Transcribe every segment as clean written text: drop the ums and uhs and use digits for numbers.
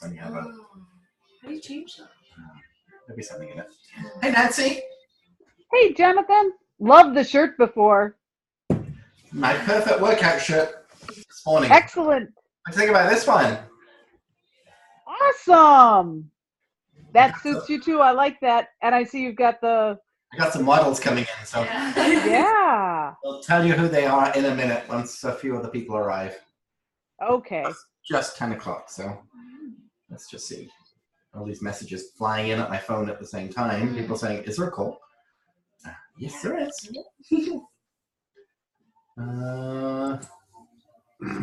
Then you have a, How do you change that? there'll be something in it. Hey, Nancy. Hey, Jonathan. Loved the shirt before. My perfect workout shirt this morning. Excellent. What do you think about this one? Awesome. That suits you too. I like that. And I see you've got the... I got some models coming in, so Yeah. I'll tell you who they are in a minute once a few other people arrive. Okay. Just 10 o'clock, so let's just see. All these messages flying in at my phone at the same time. People saying, is there a call? Yes, there is.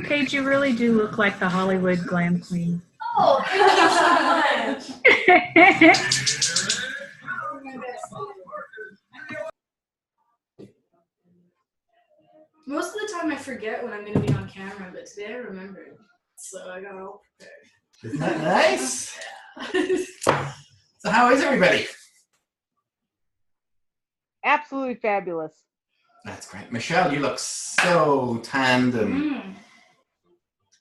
Paige, you really do look like the Hollywood glam queen. Oh, thank you so much. Most of the time I forget when I'm going to be on camera, but today I remembered. So I got all prepared. Isn't that nice? So how is everybody? Absolutely fabulous. That's great. Michelle, you look so tanned and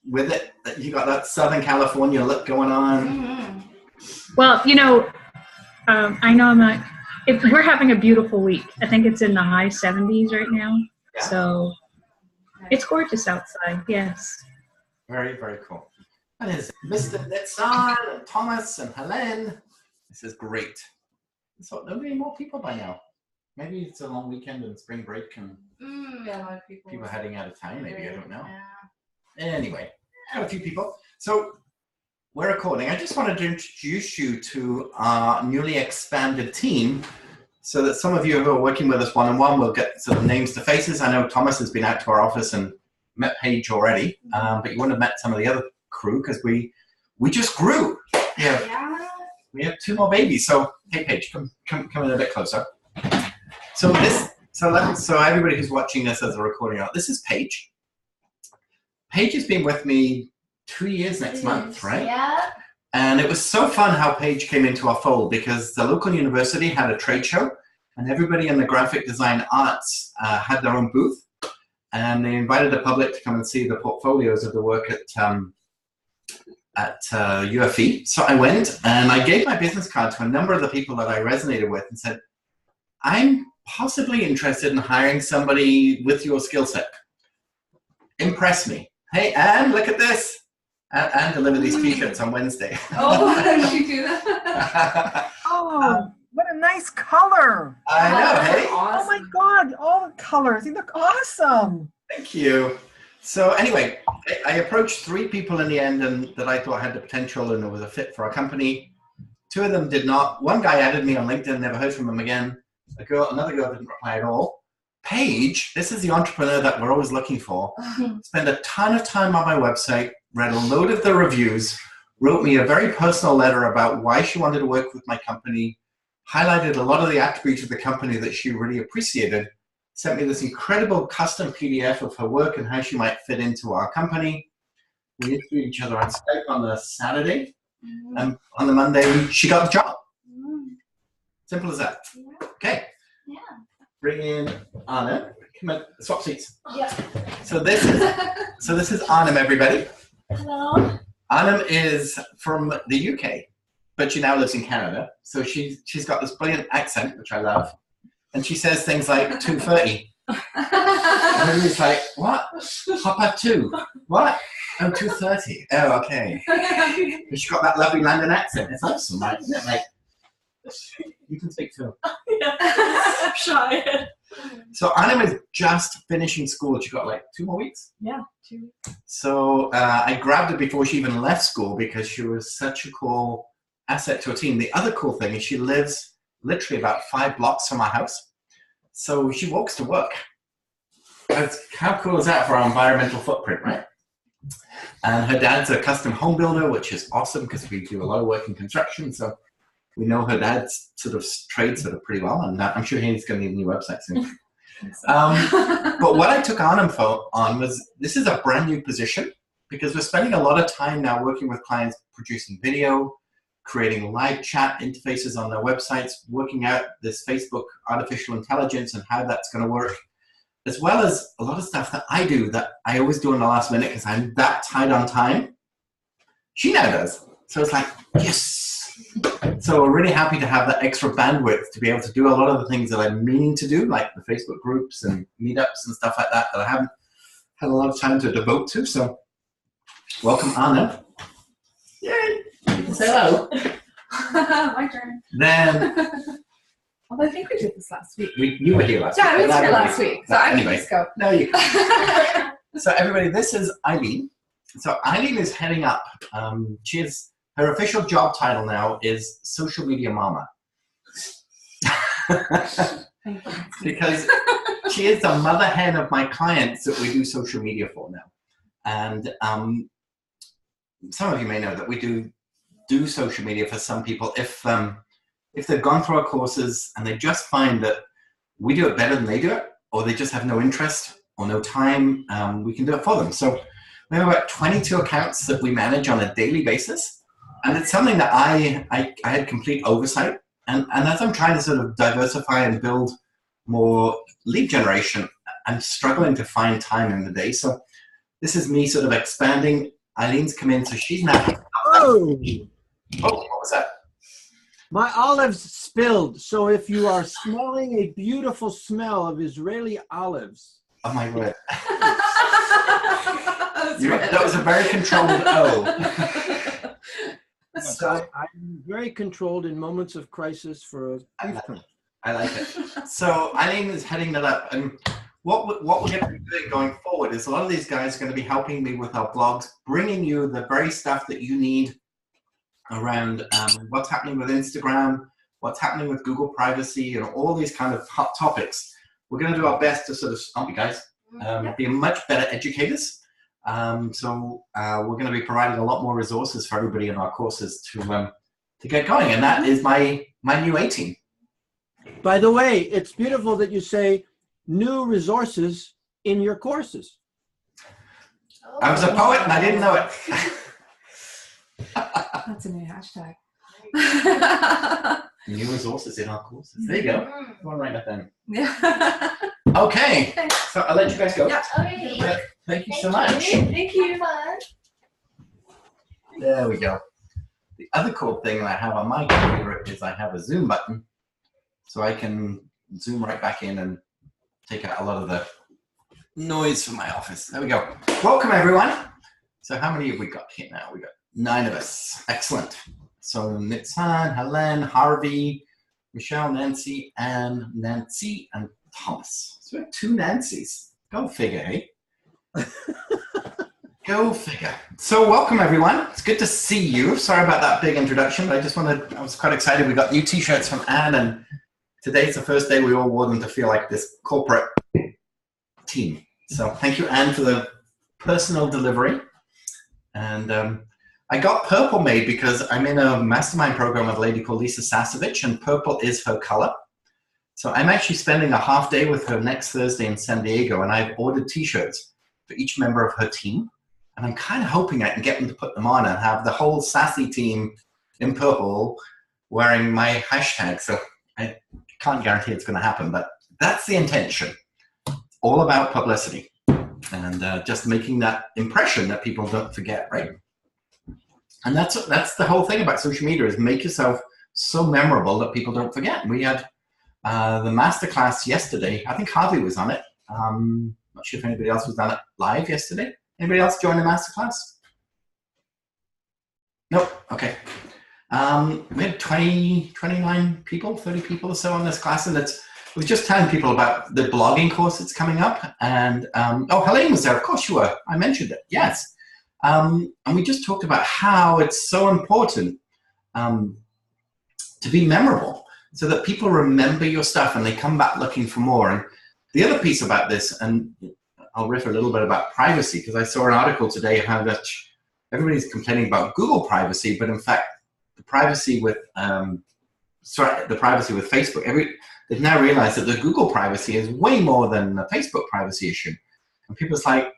with it. You got that Southern California look going on. Well, you know, I know I'm not. If we're having a beautiful week. I think it's in the high 70s right now. Yeah. So it's gorgeous outside. Yes. Very, very cool. And there's Mr. Nitzan and Thomas and Helene. This is great. So there'll be more people by now. Maybe it's a long weekend and spring break and Yeah, a lot of people heading out of town. Maybe, I don't know. Yeah. Anyway, got a few people. So we're recording. I just wanted to introduce you to our newly expanded team so that some of you who are working with us one-on-one will get sort of names to faces. I know Thomas has been out to our office and met Paige already, but you wouldn't have met some of the other crew because we just grew. Yeah. We have 2 more babies. So hey, Paige, come in a bit closer. So everybody who's watching this as a recording out, this is Paige. Paige has been with me 2 years next month, right? Yeah. And it was so fun how Paige came into our fold because the local university had a trade show and everybody in the graphic design arts had their own booth. And they invited the public to come and see the portfolios of the work at UFE. So I went and I gave my business card to a number of the people that I resonated with and said, I'm possibly interested in hiring somebody with your skill set. Impress me. Hey, Anne, look at this. Anne delivered these t-shirts on Wednesday. Oh, how did you do that? Oh, what a nice color. I know, hey? Oh my God, all the colors, they look awesome. Thank you. So anyway, I approached 3 people in the end and that I thought had the potential and was a fit for our company. 2 of them did not. One guy added me on LinkedIn, never heard from him again. Another girl didn't reply at all. Paige, this is the entrepreneur that we're always looking for. Spent a ton of time on my website, read a load of the reviews, wrote me a very personal letter about why she wanted to work with my company, highlighted a lot of the attributes of the company that she really appreciated, sent me this incredible custom PDF of her work and how she might fit into our company. We interviewed each other on Skype on the Saturday, and on the Monday, she got the job. Simple as that. Okay. Yeah. Bring in Anna. Come on, swap seats. Yeah. So this is Arnhem, everybody. Hello. Arnhem is from the UK, but she now lives in Canada. So she's got this brilliant accent, which I love. And she says things like 2:30. And everybody's like, what? 2:30. What? Oh, 2:30. Oh, okay. And she got that lovely London accent. It's awesome, right? Isn't it? Like, you can speak too. Yeah. Shy. So Arnhem is just finishing school. She got like 2 more weeks. Yeah, 2 weeks. So I grabbed her before she even left school because she was such a cool asset to a team. The other cool thing is she lives literally about 5 blocks from our house. So she walks to work. How cool is that for our environmental footprint, right? And her dad's a custom home builder, which is awesome because we do a lot of work in construction. So we know her dad's sort of trade sort of pretty well. And I'm sure he's going to need a new website soon. But what I took Arnhem on was, this is a brand new position because we're spending a lot of time now working with clients producing video, creating live chat interfaces on their websites, working out this Facebook artificial intelligence and how that's going to work, as well as a lot of stuff that I do that I always do in the last minute because I'm that tight on time. She now does. So it's like, yes. So we're really happy to have that extra bandwidth to be able to do a lot of the things that I'm meaning to do, like the Facebook groups and meetups and stuff like that, that I haven't had a lot of time to devote to. So welcome, Anna. Yay. You can say hello. My turn. Then Although I think we did this last week. you were here last Yeah, I week. was here last week, so I can Anyway. just go. No, you So everybody, this is Eileen. So Eileen is heading up. Her official job title now is social media mama. Thank you. Because she is the mother hen of my clients that we do social media for now. And some of you may know that we do social media for some people. If they've gone through our courses and they just find that we do it better than they do it, or they just have no interest or no time, we can do it for them. So we have about 22 accounts that we manage on a daily basis. And it's something that I had complete oversight. And as I'm trying to sort of diversify and build more lead generation, I'm struggling to find time in the day. So this is me sort of expanding. Eileen's come in, so she's now. Oh, Oh, what was that? my olives spilled. So if you are smelling a beautiful smell of Israeli olives, Oh my word. That was a very controlled O. So I'm very controlled in moments of crisis for a beef country. I like it. So Eileen is heading that up. And what we're going to be doing going forward is a lot of these guys are going to be helping me with our blogs, bringing you the very stuff that you need around what's happening with Instagram, what's happening with Google privacy, and all these kind of hot topics. We're going to do our best to sort of, aren't we guys, be much better educators. So we're going to be providing a lot more resources for everybody in our courses to get going. And that is my new A-team. By the way, it's beautiful that you say new resources in your courses. I was a poet and I didn't know it. That's a new hashtag. New resources in our courses. There you go. Go on, write that down. Yeah. Okay. So I'll let you guys go. Yeah. Yeah, thank you so much. Thank you. There we go. The other cool thing that I have on my computer is I have a zoom button, so I can zoom right back in and take out a lot of the noise from my office. There we go. Welcome, everyone. So how many have we got here now? We got 9 of us. Excellent. So Nitzan, Helen, Harvey, Michelle, Nancy, and Thomas. So we have 2 Nancys. Go figure, hey? Go figure. So welcome, everyone. It's good to see you. Sorry about that big introduction, but I was quite excited. We got new t-shirts from Anne, and today's the first day we all wore them to feel like this corporate team. So thank you, Anne, for the personal delivery. And I got purple made because I'm in a mastermind program with a lady called Lisa Sasevich, and purple is her color. So I'm actually spending a half day with her next Thursday in San Diego, and I've ordered t-shirts for each member of her team. And I'm kind of hoping I can get them to put them on and have the whole sassy team in purple wearing my hashtag. So I can't guarantee it's going to happen, but that's the intention. All about publicity and just making that impression that people don't forget, right? And that's the whole thing about social media, is make yourself so memorable that people don't forget. We had the masterclass yesterday. I think Harvey was on it. Not sure if anybody else was on it live yesterday. Anybody else join the masterclass? Nope. Okay. We had 29 people, 30 people or so on this class, and we were just telling people about the blogging course that's coming up. And oh, Helene was there. Of course you were. I mentioned it. Yes. And we just talked about how it's so important to be memorable, so that people remember your stuff and they come back looking for more. And the other piece about this, and I'll riff a little bit about privacy, because I saw an article today how that everybody's complaining about Google privacy, but in fact, the privacy with Facebook, they've now realized that the Google privacy is way more than the Facebook privacy issue. And people's like,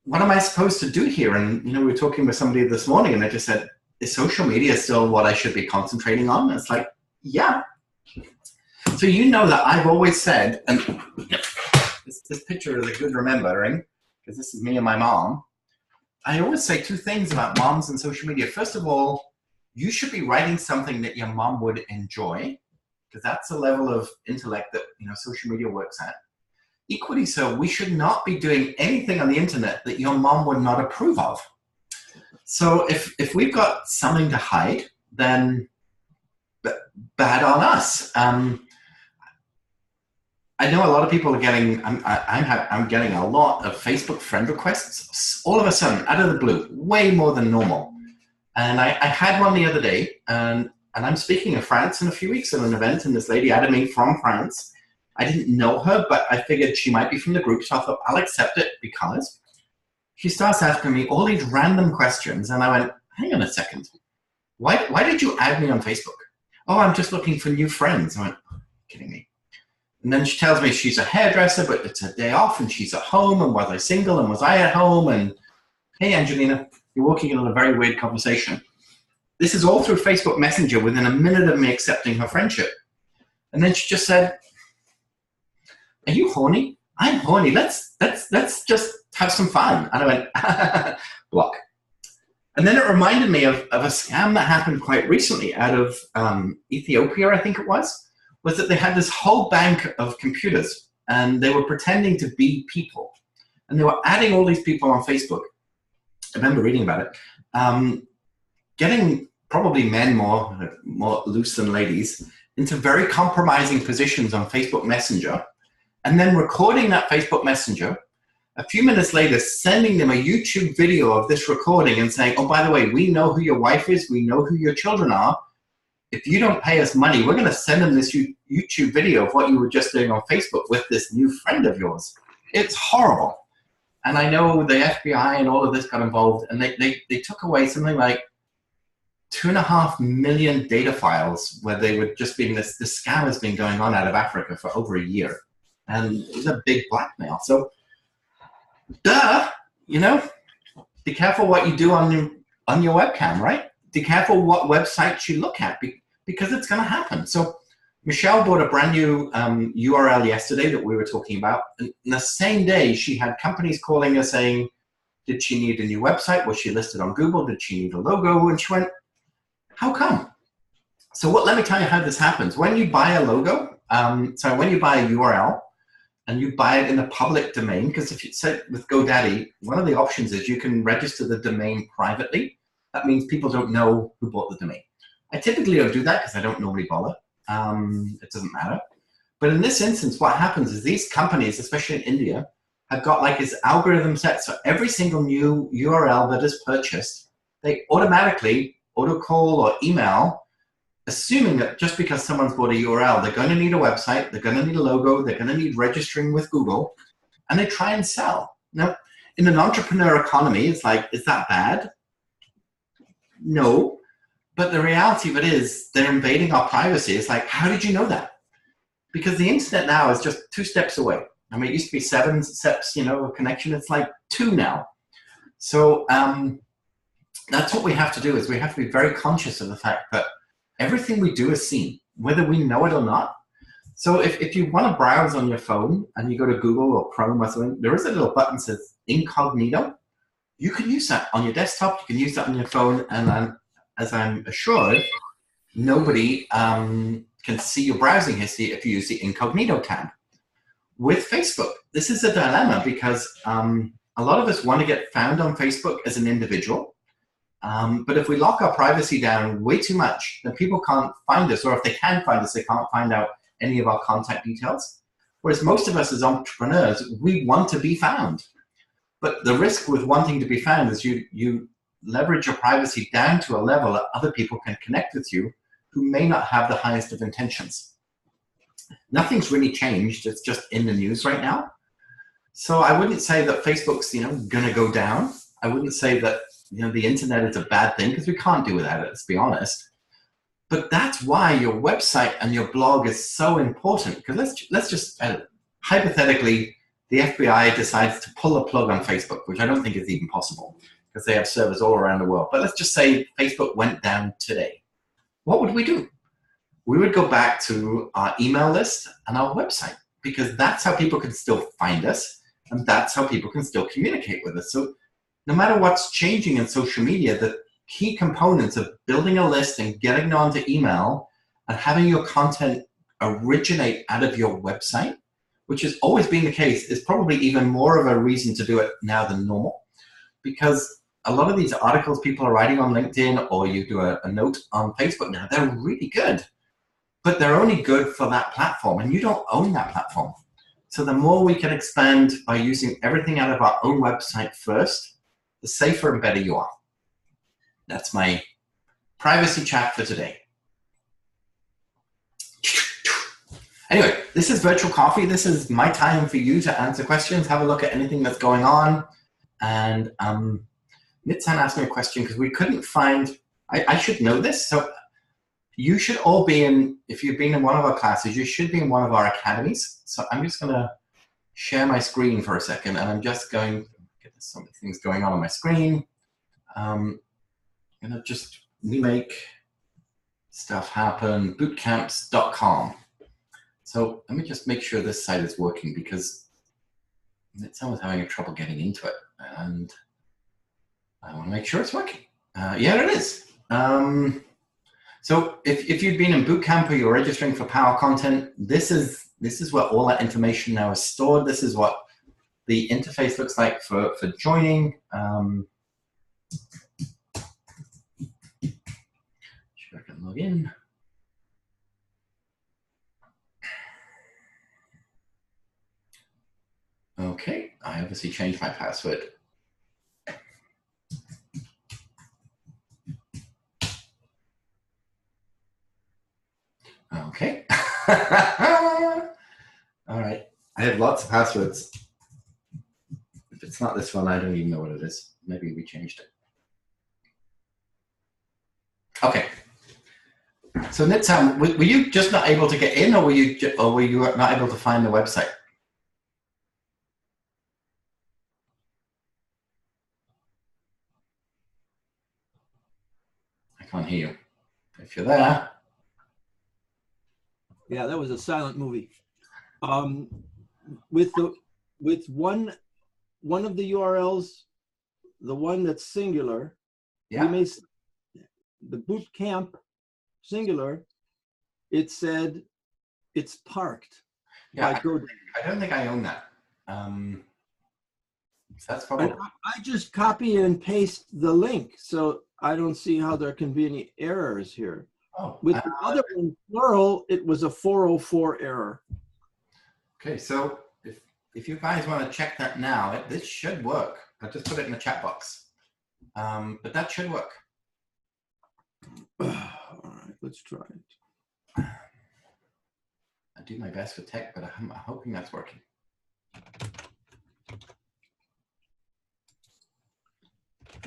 what am I supposed to do here? And we were talking with somebody this morning, and they just said, is social media still what I should be concentrating on? And it's like, yeah. So that I've always said, and this picture is a good remembering, because this is me and my mom. I always say two things about moms and social media. First of all, you should be writing something that your mom would enjoy, because that's the level of intellect that social media works at. Equally so, we should not be doing anything on the internet that your mom would not approve of. So if we've got something to hide, then bad on us. I know a lot of people are getting, I'm getting a lot of Facebook friend requests all of a sudden, out of the blue, way more than normal. And I had one the other day, and I'm speaking of France in a few weeks at an event, and this lady added me from France. I didn't know her, but I figured she might be from the group, so I thought I'll accept it because she starts asking me all these random questions, and I went, hang on a second. Why did you add me on Facebook? Oh, I'm just looking for new friends. I went, oh, kidding me. And then she tells me she's a hairdresser, but it's a day off and she's at home, and was I single and was I at home? And hey, Angelina, you're walking in on a very weird conversation. This is all through Facebook Messenger within a minute of me accepting her friendship. And then she just said, are you horny? I'm horny. Let's just have some fun. And I went, block. And then it reminded me of a scam that happened quite recently out of Ethiopia, I think it was that they had this whole bank of computers, and they were pretending to be people. And they were adding all these people on Facebook. I remember reading about it. Getting probably men more loose than ladies into very compromising positions on Facebook Messenger, and then recording that Facebook Messenger, a few minutes later sending them a YouTube video of this recording and saying, oh, by the way, we know who your wife is, we know who your children are. If you don't pay us money, we're going to send them this YouTube video of what you were just doing on Facebook with this new friend of yours. It's horrible. And I know the FBI and all of this got involved, and they took away something like 2.5 million data files where they were just being, this scam has been going on out of Africa for over a year. And it was a big blackmail. So, be careful what you do on your webcam, right? Be careful what websites you look at, because it's going to happen. So Michelle bought a brand new URL yesterday that we were talking about. And the same day, she had companies calling her saying, did she need a new website? Was she listed on Google? Did she need a logo? And she went, how come? So let me tell you how this happens. When you buy a logo, when you buy a URL, and you buy it in a public domain, because if you say with GoDaddy, one of the options is you can register the domain privately. That means people don't know who bought the domain. I typically don't do that because I don't normally bother. It doesn't matter. But in this instance, what happens is these companies, especially in India, have got like this algorithm set. So every single new URL that is purchased, they automatically auto-call or email, assuming that just because someone's bought a URL, they're going to need a website, they're going to need a logo, they're going to need registering with Google, and they try and sell. Now, in an entrepreneur economy, it's like, is that bad? No, but the reality of it is they're invading our privacy. It's like, how did you know that? Because the internet now is just 2 steps away. I mean, it used to be 7 steps, of connection. It's like 2 now. So that's what we have to do, is we have to be very conscious of the fact that everything we do is seen, whether we know it or not. So if you want to browse on your phone and you go to Google or Chrome or something, there is a little button that says incognito. You can use that on your desktop, you can use that on your phone, and as I'm assured, nobody can see your browsing history if you use the incognito tab. With Facebook, this is a dilemma because a lot of us want to get found on Facebook as an individual, but if we lock our privacy down way too much, then people can't find us, or if they can find us, they can't find out any of our contact details. Whereas most of us as entrepreneurs, we want to be found. But the risk with wanting to be found is you leverage your privacy down to a level that other people can connect with you who may not have the highest of intentions. Nothing's really changed. It's just in the news right now. So I wouldn't say that Facebook's going to go down. I wouldn't say that the internet is a bad thing, because we can't do without it, let's be honest. But that's why your website and your blog is so important. Because let's just hypothetically, the FBI decides to pull the plug on Facebook, which I don't think is even possible because they have servers all around the world. But let's just say Facebook went down today. What would we do? We would go back to our email list and our website, because that's how people can still find us, and that's how people can still communicate with us. So no matter what's changing in social media, the key components of building a list and getting onto email and having your content originate out of your website, which has always been the case, is probably even more of a reason to do it now than normal. Because a lot of these articles people are writing on LinkedIn, or you do a note on Facebook now, they're really good. But they're only good for that platform, and you don't own that platform. So the more we can expand by using everything out of our own website first, the safer and better you are. That's my privacy chat for today. Anyway, this is Virtual Coffee. This is my time for you to answer questions, have a look at anything that's going on. And Nitsan asked me a question because we couldn't find, I should know this. So you should all be in, if you've been in one of our classes, you should be in one of our academies. So I'm just going to share my screen for a second, and I'm just going to get some things going on my screen. I'm going to just remake stuff happen, bootcamps.com. So let me just make sure this site is working, because Nitsan was having trouble getting into it, and I want to make sure it's working. Yeah, it is. So if you've been in bootcamp or you're registering for Power Content, this is where all that information now is stored. This is what the interface looks like for joining. Sure, I can log in. Okay, I obviously changed my password. Okay. All right. I have lots of passwords. If it's not this one, I don't even know what it is. Maybe we changed it. Okay. So Nitsan, were you just not able to get in, or were you not able to find the website? I can't hear you. If you're there. Yeah, that was a silent movie. With one of the URLs, the one that's singular, Yeah. you may, the boot camp singular, it said it's parked. Yeah, by GoDaddy. I don't think I own that. So that's probably. I just copy and paste the link, so I don't see how there can be any errors here. Oh, With the other one, plural, it was a 404 error. okay, so if you guys want to check that now, this should work. I just put it in the chat box, but that should work. All right, let's try it. I do my best for tech, but I'm hoping that's working.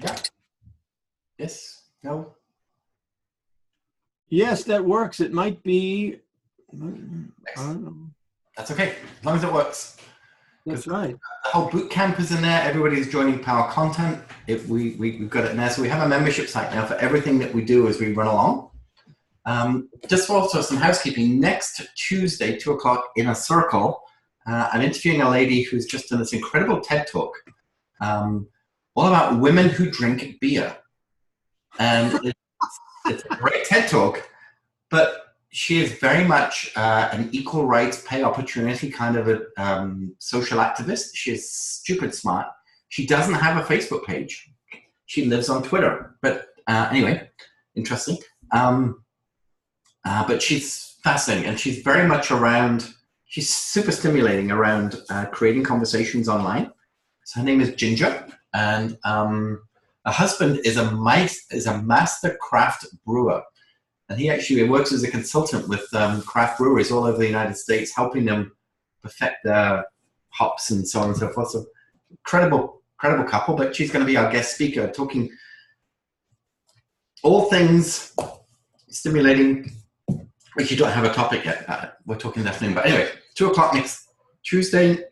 Yeah. Yes. No. Yes, that works. It might be, I don't know. That's okay, as long as it works. That's right. The whole boot camp is in there. Everybody's joining Power Content. We've got it in there. So we have a membership site now for everything that we do as we run along. Just also some housekeeping. Next Tuesday, 2 o'clock, in a circle, I'm interviewing a lady who's just done this incredible TED Talk all about women who drink beer. And it's a great TED Talk, but she is very much an equal rights, pay opportunity kind of a social activist. She is stupid smart. She doesn't have a Facebook page. She lives on Twitter. But anyway, interesting. But she's fascinating, and she's very much around, she's super stimulating around creating conversations online. So her name is Ginger, and her husband is a master craft brewer. And he actually works as a consultant with craft breweries all over the United States, helping them perfect their hops and so on and so forth. So incredible couple, but she's going to be our guest speaker, talking all things stimulating, which you don't have a topic yet. We're talking this afternoon. But anyway, 2 o'clock next Tuesday.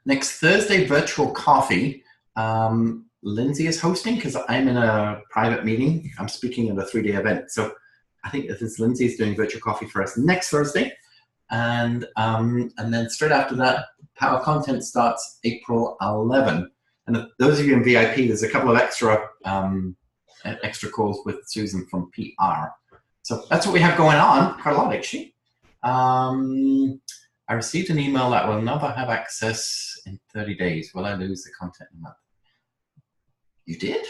Next Thursday, virtual coffee. Lindsay is hosting because I'm in a private meeting. I'm speaking at a 3-day event. So I think this is Lindsay's doing virtual coffee for us next Thursday. And then straight after that, Power Content starts April 11. And those of you in VIP, there's a couple of extra calls with Susan from PR. So that's what we have going on, quite a lot actually. I received an email that will never have access in 30 days. Will I lose the content in a month? You did?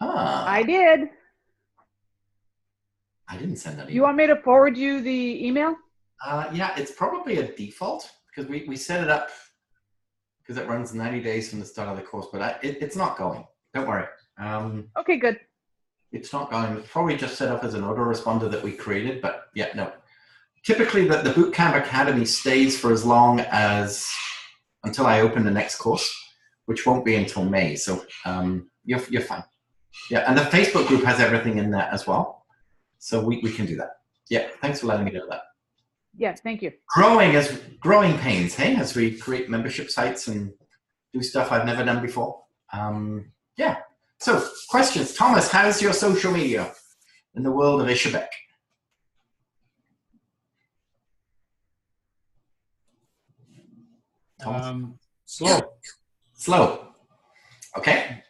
Ah. I did. I didn't send that email. You want me to forward you the email? Yeah, it's probably a default because we set it up because it runs 90 days from the start of the course, but it's not going. Don't worry. Okay, good. It's not going. It's probably just set up as an autoresponder that we created, but yeah, no. Typically, the Bootcamp Academy stays for as long as until I open the next course, which won't be until May. So you're fine. Yeah, and the Facebook group has everything in there as well, so we can do that. Yeah, thanks for letting me know that. Yes, thank you. Growing pains, hey, as we create membership sites and do stuff I've never done before. Yeah. So, questions. Thomas, how's your social media in the world of Ishebek? Slow. Okay.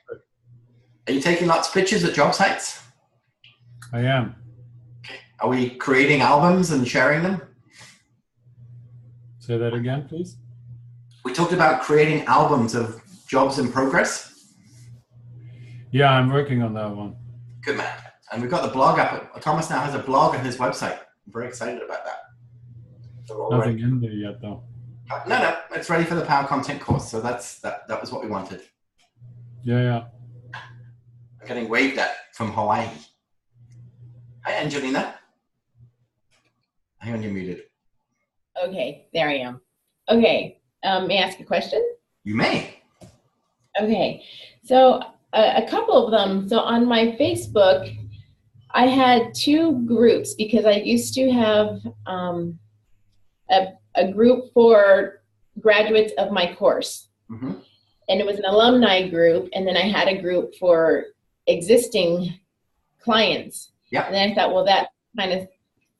Are you taking lots of pictures at job sites? I am. Okay. Are we creating albums and sharing them? Say that again, please. We talked about creating albums of jobs in progress. Yeah, I'm working on that one. Good man. And we've got the blog up. Thomas now has a blog on his website. I'm very excited about that. So Nothing in there yet, though. No, it's ready for the Power Content course. So that was what we wanted. Yeah. I'm getting waved at from Hawaii. Hi, Angelina. Hang on, you're muted. Okay, there I am. Okay, may I ask a question? You may. Okay, so a couple of them. So on my Facebook, I had 2 groups because I used to have a group for graduates of my course. Mm-hmm. And it was an alumni group, and then I had a group for existing clients. Yeah. And then I thought, well, that kind of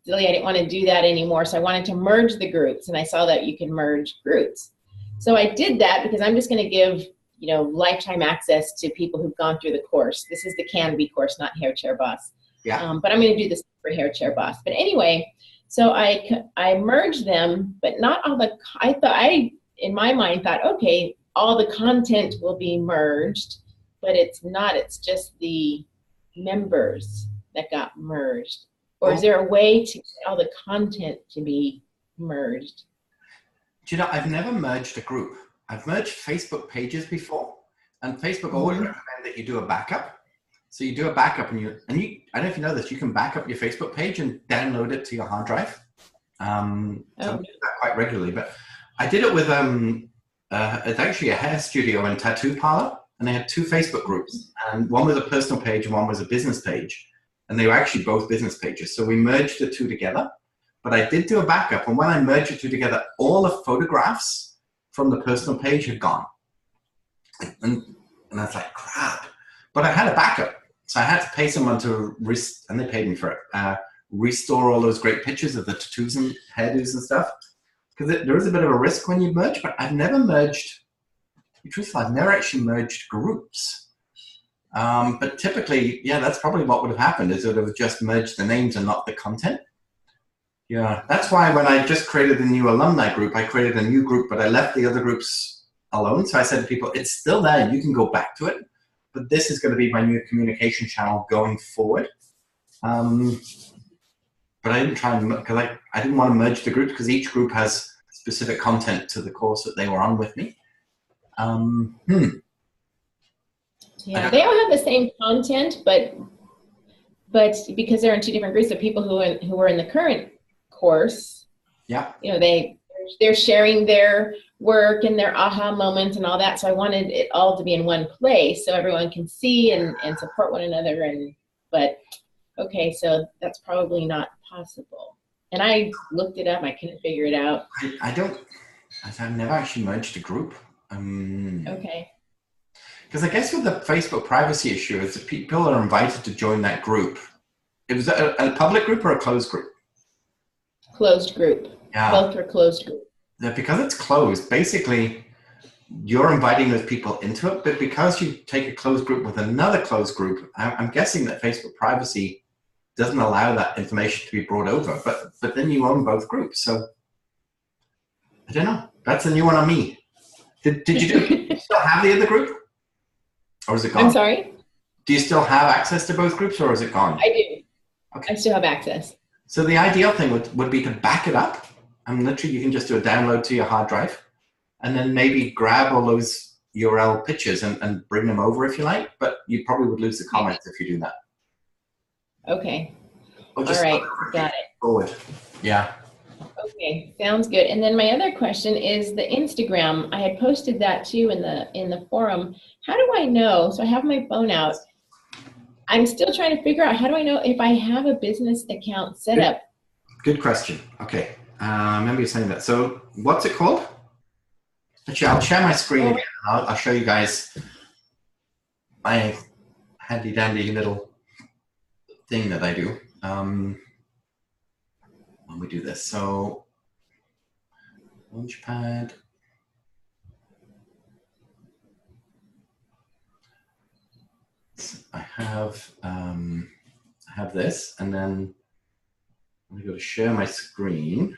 silly. I didn't want to do that anymore. So I wanted to merge the groups, and I saw that you can merge groups. So I did that because I'm just going to give, lifetime access to people who've gone through the course. This is the Canby course, not Hair Chair Boss. Yeah. But I'm going to do this for Hair Chair Boss. But anyway, so I merged them, but not all the, I in my mind thought, okay, all the content will be merged, but it's not. It's just the members that got merged. Or is there a way to get all the content to be merged? Do you know, I've never merged a group. I've merged Facebook pages before, and Facebook always recommend that you do a backup. So you do a backup, and you I don't know if you know this, you can back up your Facebook page and download it to your hard drive. So I do that quite regularly, but I did it with it's actually a hair studio and tattoo parlor, and they had 2 Facebook groups, and one was a personal page and one was a business page. And they were actually both business pages. So we merged the 2 together. But I did do a backup. And when I merged the 2 together, all the photographs from the personal page had gone. And I was like, crap. But I had a backup. So I had to pay someone to, and they paid me for it, restore all those great pictures of the tattoos and hairdos and stuff. Because there is a bit of a risk when you merge. But I've never merged, to be truthful, I've never actually merged groups. But typically, yeah, that's probably what would have happened, is it would have just merged the names and not the content. Yeah, that's why when I just created the new alumni group, I created a new group, but I left the other groups alone. So I said to people, it's still there, you can go back to it, but this is going to be my new communication channel going forward. But I didn't try and, because I didn't want to merge the groups, because each group has specific content to the course that they were on with me. Yeah, they all have the same content, but because they're in 2 different groups of people who are in the current course, yeah, they're sharing their work and their aha moments and all that. So I wanted it all to be in one place so everyone can see and support one another. But okay, so that's probably not possible. And I looked it up. I couldn't figure it out. I've never actually merged a group. Okay. Because I guess with the Facebook privacy issue is that people are invited to join that group. It was a public group or a closed group? Closed group. Yeah. Both are closed group. Yeah, because it's closed, basically, you're inviting those people into it, but because you take a closed group with another closed group, I'm guessing that Facebook privacy doesn't allow that information to be brought over, but then you own both groups. So I don't know. That's a new one on me. Did you still have the other group? Or is it gone? I'm sorry? Do you still have access to both groups, or is it gone? I do. Okay. I still have access. So the ideal thing would be to back it up. And literally you can just do a download to your hard drive and then maybe grab all those URL pictures and bring them over if you like, but you probably would lose the comments if you do that. Okay. Or All just right. Got it. forward. Yeah. Okay, sounds good. And then my other question is the Instagram. I had posted that too in the forum. How do I know? So I have my phone out. I'm still trying to figure out, how do I know if I have a business account set up? Good question. Okay. I remember you saying that. So what's it called? Actually, I'll share my screen again. I'll show you guys my handy dandy little thing that I do. When we do this. So Launchpad. So I have this, and then I'm going to go to share my screen,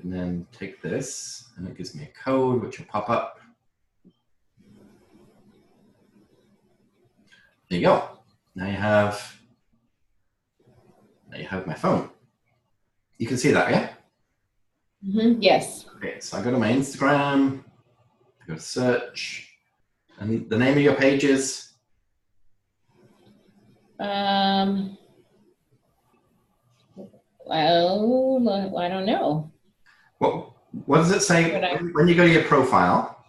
and then take this, and it gives me a code which will pop up. There you go. Now you have my phone. You can see that, yeah? Mm-hmm. Yes. Okay, so I go to my Instagram, I go to search, and the name of your page is? Well, I don't know. What does it say when you go to your profile?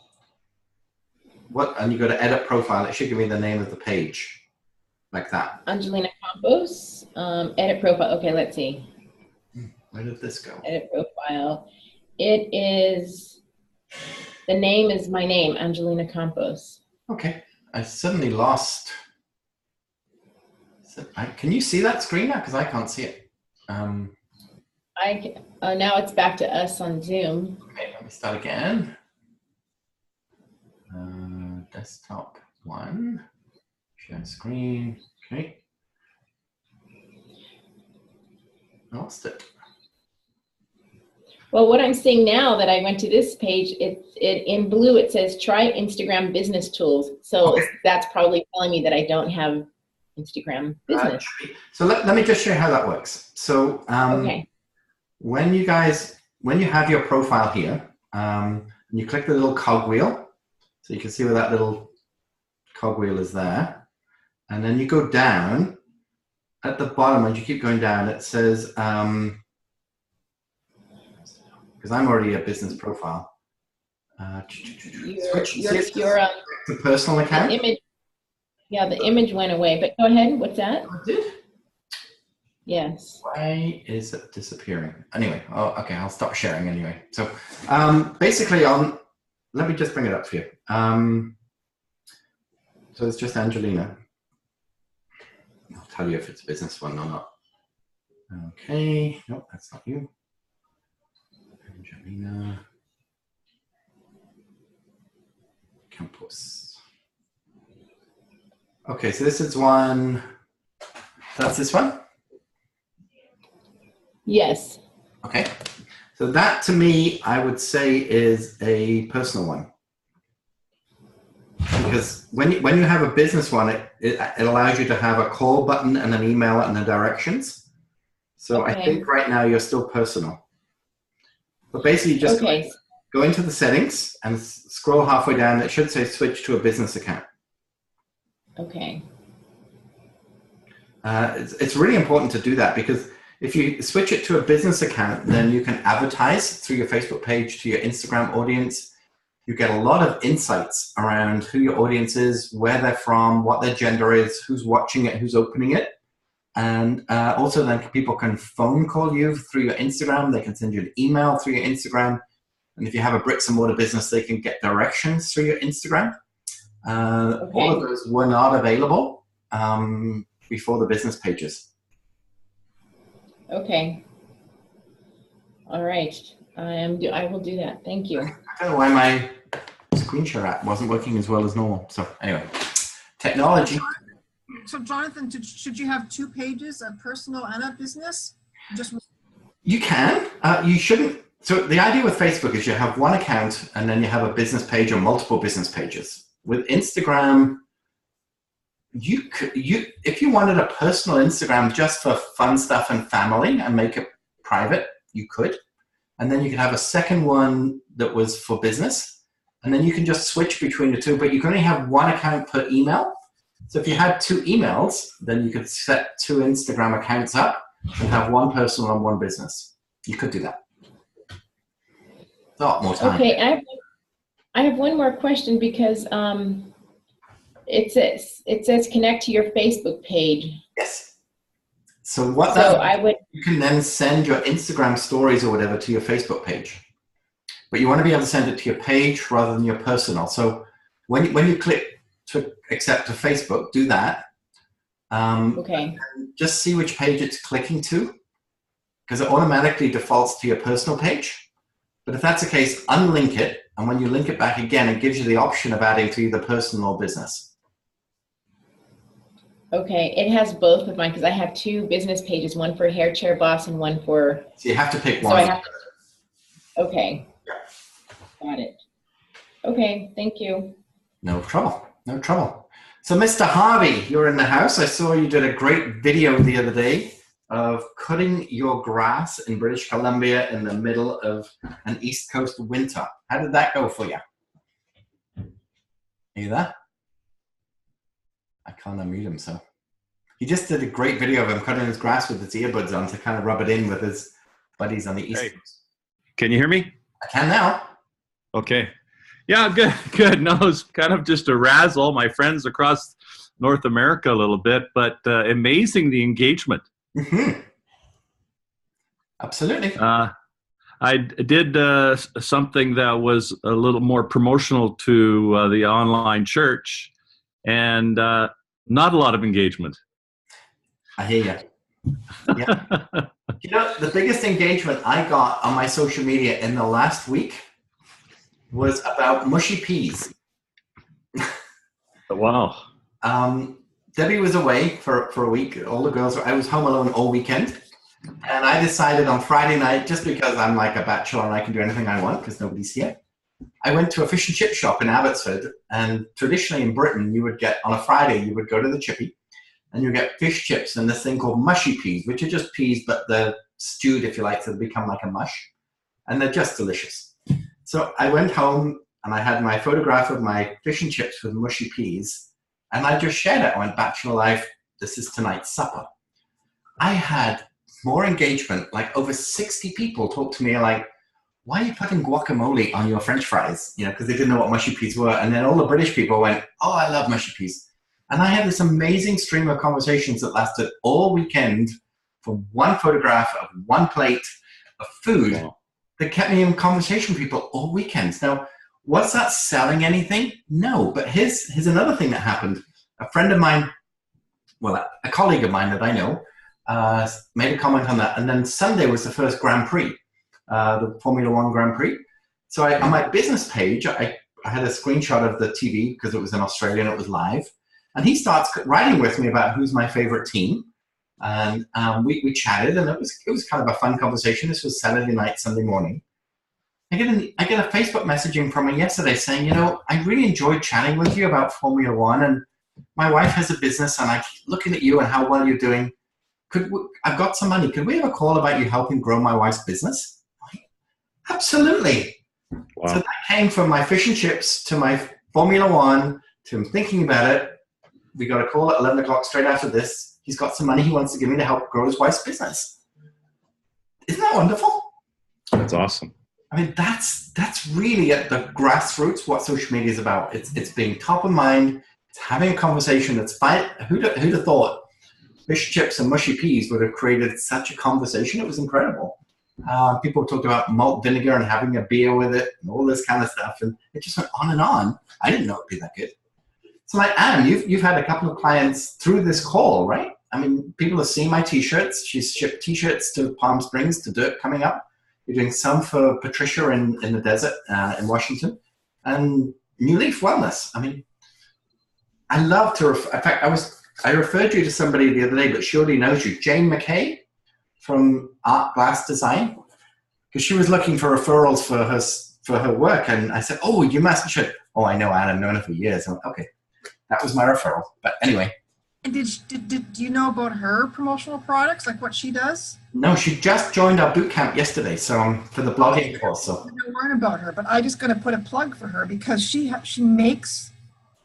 And you go to edit profile, it should give me the name of the page, like that. Angelina Campos, edit profile. Okay, let's see. Where did this go? Edit profile. It is, the name is my name, Angelina Campos. Okay, I suddenly lost. Can you see that screen now? Because I can't see it. Now it's back to us on Zoom. Okay, let me start again. Desktop 1, share screen. Okay, I lost it. Well, what I'm seeing now that I went to this page, it in blue it says try Instagram business tools. So Okay. that's probably telling me that I don't have Instagram business. So let me just show you how that works. So Okay. when you have your profile here, and you click the little cogwheel, so you can see where that little cogwheel is there, and then you go down at the bottom, and you keep going down, it says, because I'm already a business profile. Your The personal account. image, yeah, the image went away. But go ahead. What's that? Oh, it did? Yes. Why is it disappearing? Anyway, okay, I'll stop sharing anyway. So basically let me just bring it up for you. So it's just Angelina. I'll tell you if it's a business one or not. Okay, nope, that's not you. Angelina Campos. Okay, so this is one, that's this one? Yes. Okay, so that to me, I would say is a personal one. Because when you have a business one, it allows you to have a call button and an email and the directions. So Okay. I think right now you're still personal. But basically just Okay. go into the settings and scroll halfway down. It should say switch to a business account. Okay. It's really important to do that because if you switch it to a business account, then you can advertise through your Facebook page to your Instagram audience. You get a lot of insights around who your audience is, where they're from, what their gender is, who's watching it, who's opening it. And also then people can phone call you through your Instagram. They can send you an email through your Instagram. And if you have a bricks and mortar business, they can get directions through your Instagram. All of those were not available before the business pages. Okay. All right. I will do that. Thank you. I don't know why my screenshot app wasn't working as well as normal. So anyway, technology. So Jonathan, should you have 2 pages, a personal and a business? Just You can. You shouldn't. So the idea with Facebook is you have one account and then you have a business page or multiple business pages. With Instagram, if you wanted a personal Instagram just for fun stuff and family and make it private, you could. And then you could have a second one that was for business. And then you can just switch between the two, but you can only have one account per email. So if you had 2 emails, then you could set 2 Instagram accounts up and have one personal and one business. You could do that. A lot more time. Okay, I have one more question because it says connect to your Facebook page. Yes. So what that you can then send your Instagram stories or whatever to your Facebook page. But you want to be able to send it to your page rather than your personal. So when you click to accept to Facebook, do that. Okay. Just see which page it's clicking to, because it automatically defaults to your personal page. But if that's the case, unlink it, and when you link it back again, it gives you the option of adding to either personal or business. Okay, it has both of mine because I have 2 business pages, one for Hair Chair Boss and one for. So you have to pick So one. I have to, okay. Got it. Okay, thank you. No trouble. No trouble. So Mr. Harvey, you're in the house. I saw you did a great video the other day of cutting your grass in British Columbia in the middle of an East Coast winter. How did that go for you? Are you there? I can't unmute him, so. He just did a great video of him cutting his grass with his earbuds on to kind of rub it in with his buddies on the East Coast. Can you hear me? I can now. Okay. Yeah, good, good. No, it's kind of just to razzle my friends across North America a little bit, but amazing the engagement. Mm-hmm. Absolutely. I did something that was a little more promotional to the online church, and not a lot of engagement. I hear you. Yeah. You know, the biggest engagement I got on my social media in the last week was about mushy peas. Wow. Debbie was away for a week. All the girls I was home alone all weekend. And I decided on Friday night, just because I'm like a bachelor and I can do anything I want because nobody's here, I went to a fish and chip shop in Abbotsford. And traditionally in Britain, you would get, on a Friday, you would go to the chippy and you get fish chips and this thing called mushy peas, which are just peas, but they're stewed, if you like, so they become like a mush. And they're just delicious. So I went home and I had my photograph of my fish and chips with mushy peas. And I just shared it. I went, Bachelor Life, this is tonight's supper. I had more engagement, like over 60 people talked to me like, why are you putting guacamole on your French fries? You know, because they didn't know what mushy peas were. And then all the British people went, oh, I love mushy peas. And I had this amazing stream of conversations that lasted all weekend for one photograph of one plate of food. Wow. That kept me in conversation with people all weekends. Now, was that selling anything? No, but here's another thing that happened. A friend of mine, well, a colleague of mine that I know, made a comment on that. And then Sunday was the first Grand Prix, the Formula One Grand Prix. So on my business page, I had a screenshot of the TV because it was in Australia and it was live. And he starts writing with me about who's my favorite team. And we chatted, and it was kind of a fun conversation. This was Saturday night, Sunday morning. I get a Facebook messaging from him yesterday saying, you know, I really enjoyed chatting with you about Formula One, and my wife has a business, and I keep looking at you and how well you're doing. I've got some money. Could we have a call about you helping grow my wife's business? Absolutely. Wow. So that came from my fish and chips to my Formula One to him thinking about it. We got a call at 11 o'clock straight after this. He's got some money he wants to give me to help grow his wife's business. Isn't that wonderful? That's awesome. I mean, that's really at the grassroots what social media is about. It's being top of mind. It's having a conversation. It's fine. Who'd have thought fish chips and mushy peas would have created such a conversation? It was incredible. People talked about malt vinegar and having a beer with it and all this kind of stuff, and it just went on and on. I didn't know it'd be that good. So like Anne, you've had a couple of clients through this call, right? I mean, people have seen my T-shirts. She's shipped T-shirts to Palm Springs to do it coming up. You're doing some for Patricia in the desert in Washington, and New Leaf Wellness. I mean, I love to. In fact, I referred you to somebody the other day, but she already knows you, Jane McKay from Art Glass Design, because she was looking for referrals for her work, and I said, "Oh, you must should." Oh, I know Anne. I've known her for years. I'm like, okay, that was my referral. But anyway. And did you know about her promotional products, like what she does? No, she just joined our boot camp yesterday, so for the blogging course. So I don't learn about her, but I just going to put a plug for her because she makes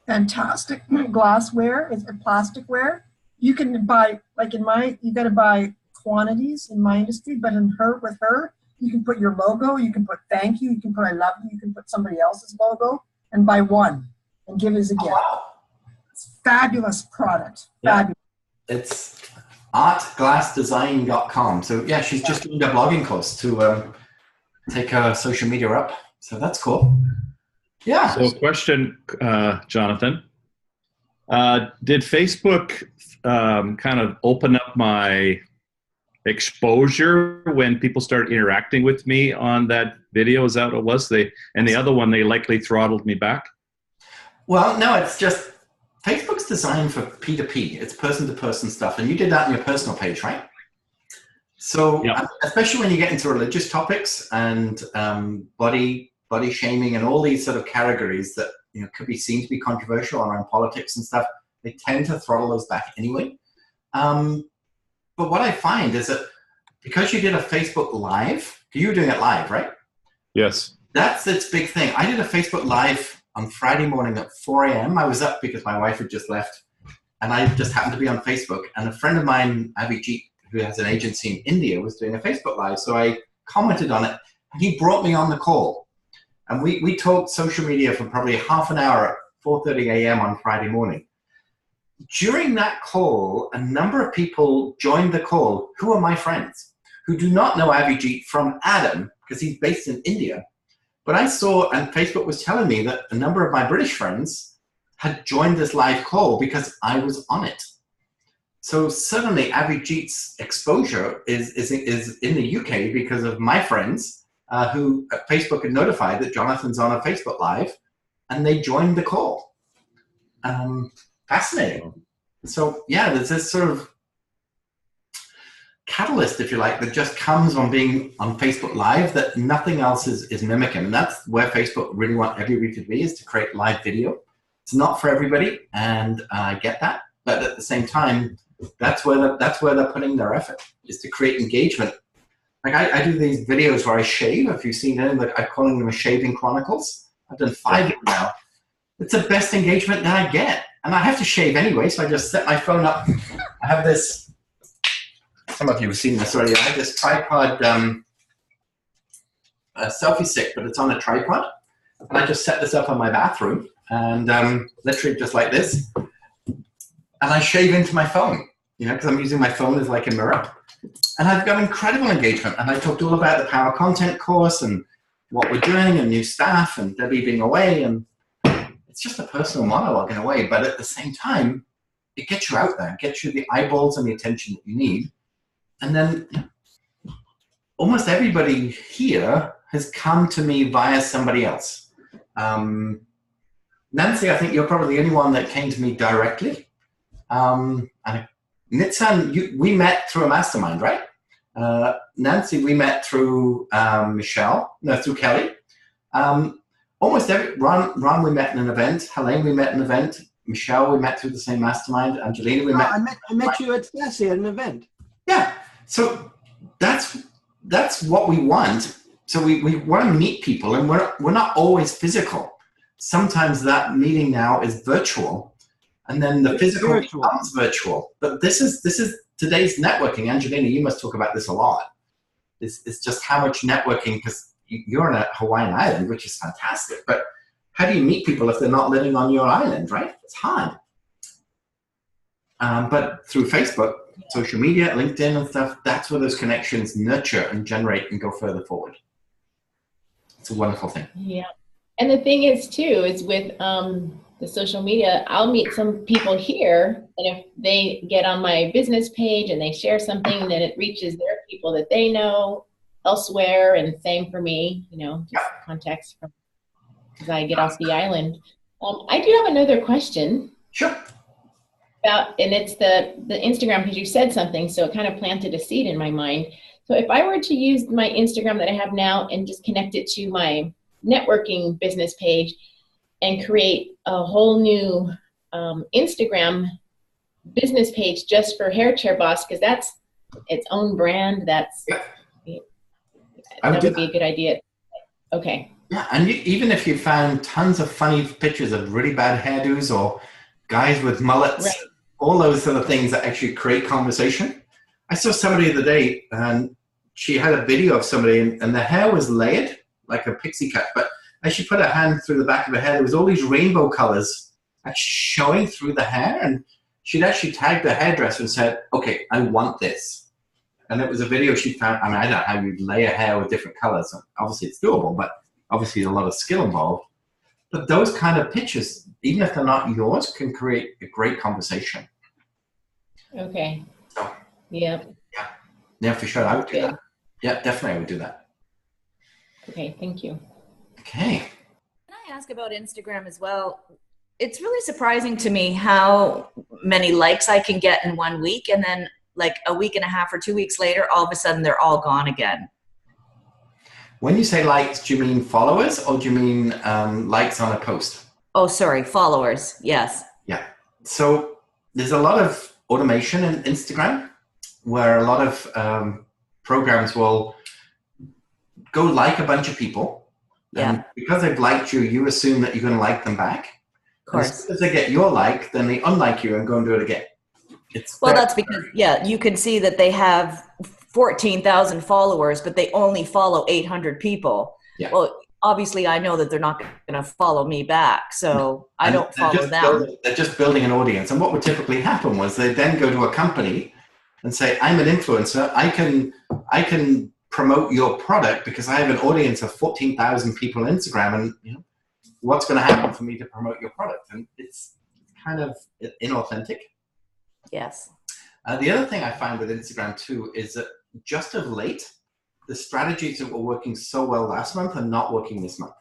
fantastic glassware, it's plasticware. You can buy, like you got to buy quantities in my industry, but with her, you can put your logo, you can put thank you can put I love you can put somebody else's logo and buy one and give it as a gift. wow. It's fabulous product. Yeah. Fabulous. It's artglassdesign.com. So yeah, she's just doing a blogging course to take her social media up. So that's cool. Yeah. So question, Jonathan. Did Facebook kind of open up my exposure when people started interacting with me on that video? Is that what it was? And the other one, they likely throttled me back? Well, no, it's just Facebook's designed for P2P. It's person-to-person stuff. And you did that on your personal page, right? So Yep. especially when you get into religious topics and body shaming and all these sort of categories that could be seen to be controversial around politics and stuff, they tend to throttle those back anyway. But what I find is that because you did a Facebook Live, you were doing it live, right? Yes. That's its big thing. I did a Facebook Live on Friday morning at 4 a.m. I was up because my wife had just left, and I just happened to be on Facebook. And a friend of mine, Abhijit, who has an agency in India, was doing a Facebook Live. So I commented on it, and he brought me on the call. And we talked social media for probably half an hour at 4:30 a.m. on Friday morning. During that call, a number of people joined the call who are my friends, who do not know Abhijit from Adam, because he's based in India. But I saw, and Facebook was telling me that a number of my British friends had joined this live call because I was on it. So suddenly Abhijit's exposure is in the UK because of my friends who Facebook had notified that Jonathan's on a Facebook Live, and they joined the call. Fascinating. So yeah, there's this sort of catalyst, if you like, that just comes on being on Facebook Live that nothing else is mimicking. And that's where Facebook really want everybody to be, is to create live video. It's not for everybody, and I get that. But at the same time, that's where they're putting their effort, is to create engagement. Like I do these videos where I shave. If you've seen them, like I'm calling them a shaving chronicles. I've done 5 of them now. It's the best engagement that I get. And I have to shave anyway, so I just set my phone up. I have this, some of you have seen this already, I have this tripod selfie stick, but it's on a tripod. And I just set this up in my bathroom, and literally just like this. And I shave into my phone, because I'm using my phone as like a mirror. And I've got incredible engagement. And I talked all about the Power Content course and what we're doing and new staff and Debbie being away. And it's just a personal monologue in a way, but at the same time, it gets you out there, gets you the eyeballs and the attention that you need. And then almost everybody here has come to me via somebody else. Nancy, I think you're probably the only one that came to me directly. And Nitsan, we met through a mastermind, right? Nancy, we met through through Kelly. Almost every, Ron we met in an event. Helene, we met in an event. Michelle, we met through the same mastermind. Angelina, we met. I met you at Sassy at an event. Yeah. So that's what we want. So we want to meet people, and we're not always physical. Sometimes that meeting now is virtual, and then the physical becomes virtual. But this is today's networking. Angelina, you must talk about this a lot. It's just how much networking, because you're on a Hawaiian island, which is fantastic. But how do you meet people if they're not living on your island, right? It's hard. But through Facebook, social media, LinkedIn and stuff, that's where those connections nurture and generate and go further forward. It's a wonderful thing. Yeah. And the thing is, too, is with the social media, I'll meet some people here, and if they get on my business page and they share something, then it reaches their people that they know. elsewhere, and same for me, you know, just context from as I get off the island. I do have another question. Sure. And it's the Instagram, because you said something, so it kind of planted a seed in my mind. So if I were to use my Instagram that I have now and just connect it to my networking business page and create a whole new Instagram business page just for Hair Chair Boss, because that's its own brand, that would be a good idea. Okay. Yeah, and even if you found tons of funny pictures of really bad hairdos or guys with mullets, all those sort of things that actually create conversation. I saw somebody the other day, and she had a video of somebody, and the hair was layered like a pixie cut, but as she put her hand through the back of her hair, there was all these rainbow colors actually showing through the hair, and she'd actually tagged the hairdresser and said, okay, I want this. And it was a video she found. I mean, I don't know how you layer hair with different colors. Obviously it's doable, but obviously a lot of skill involved. But those kind of pictures, even if they're not yours, can create a great conversation. Okay. So, yeah. Yeah, for sure. I would do that. Yeah, definitely I would do that. Okay, thank you. Okay. Can I ask about Instagram as well? It's really surprising to me how many likes I can get in 1 week, and then like a week and a half or 2 weeks later, all of a sudden they're all gone again. When you say likes, do you mean followers or do you mean likes on a post? Oh, sorry, followers. Yes. Yeah. So there's a lot of automation in Instagram where a lot of programs will go like a bunch of people. Yeah. And because they've liked you, you assume that you're going to like them back. Of course. As soon as they get your like, then they unlike you and go and do it again. Well, that's because, you can see that they have 14,000 followers, but they only follow 800 people. Yeah. Well, obviously I know that they're not going to follow me back, so I don't follow them. They're just building an audience. And what would typically happen was they then go to a company and say, I'm an influencer. I can promote your product because I have an audience of 14,000 people on Instagram, and you know, what's going to happen for me to promote your product? And it's kind of inauthentic. Yes. The other thing I find with Instagram too is that just of late, the strategies that were working so well last month are not working this month.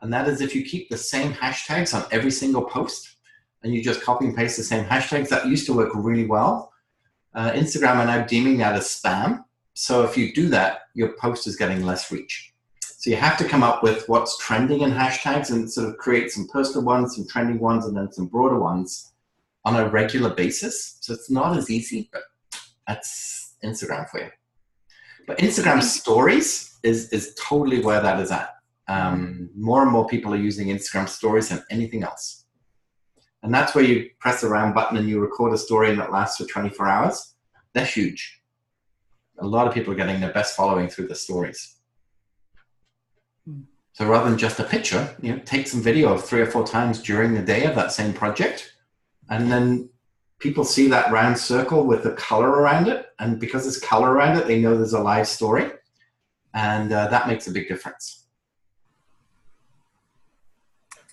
And that is if you keep the same hashtags on every single post and you just copy and paste the same hashtags, that used to work really well. Instagram are now deeming that as spam. So if you do that, your post is getting less reach. So you have to come up with what's trending in hashtags and sort of create some personal ones, some trending ones, and then some broader ones on a regular basis. So it's not as easy, but that's Instagram for you. But Instagram stories is totally where that is at. More and more people are using Instagram stories than anything else. And that's where you press the round button and you record a story and it lasts for 24 hours. They're huge. A lot of people are getting their best following through the stories. So rather than just a picture, you know, take some video of 3 or 4 times during the day of that same project. And then people see that round circle with the color around it. And because there's color around it, they know there's a live story. And that makes a big difference.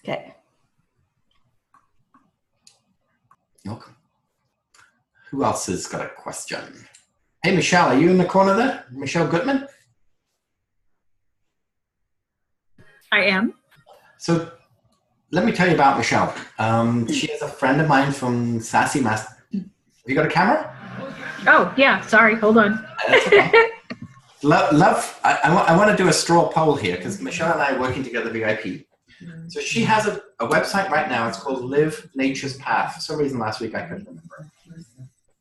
Okay. You're welcome. Who else has got a question? Hey, Michelle, are you in the corner there? Michelle Gutman? I am. So let me tell you about Michelle. She is a friend of mine from Sassy Master. Have you got a camera? Oh, yeah. Sorry. Hold on. That's okay. I want to do a straw poll here because Michelle and I are working together VIP. So she has a website right now. It's called Live Nature's Path. For some reason last week I couldn't remember.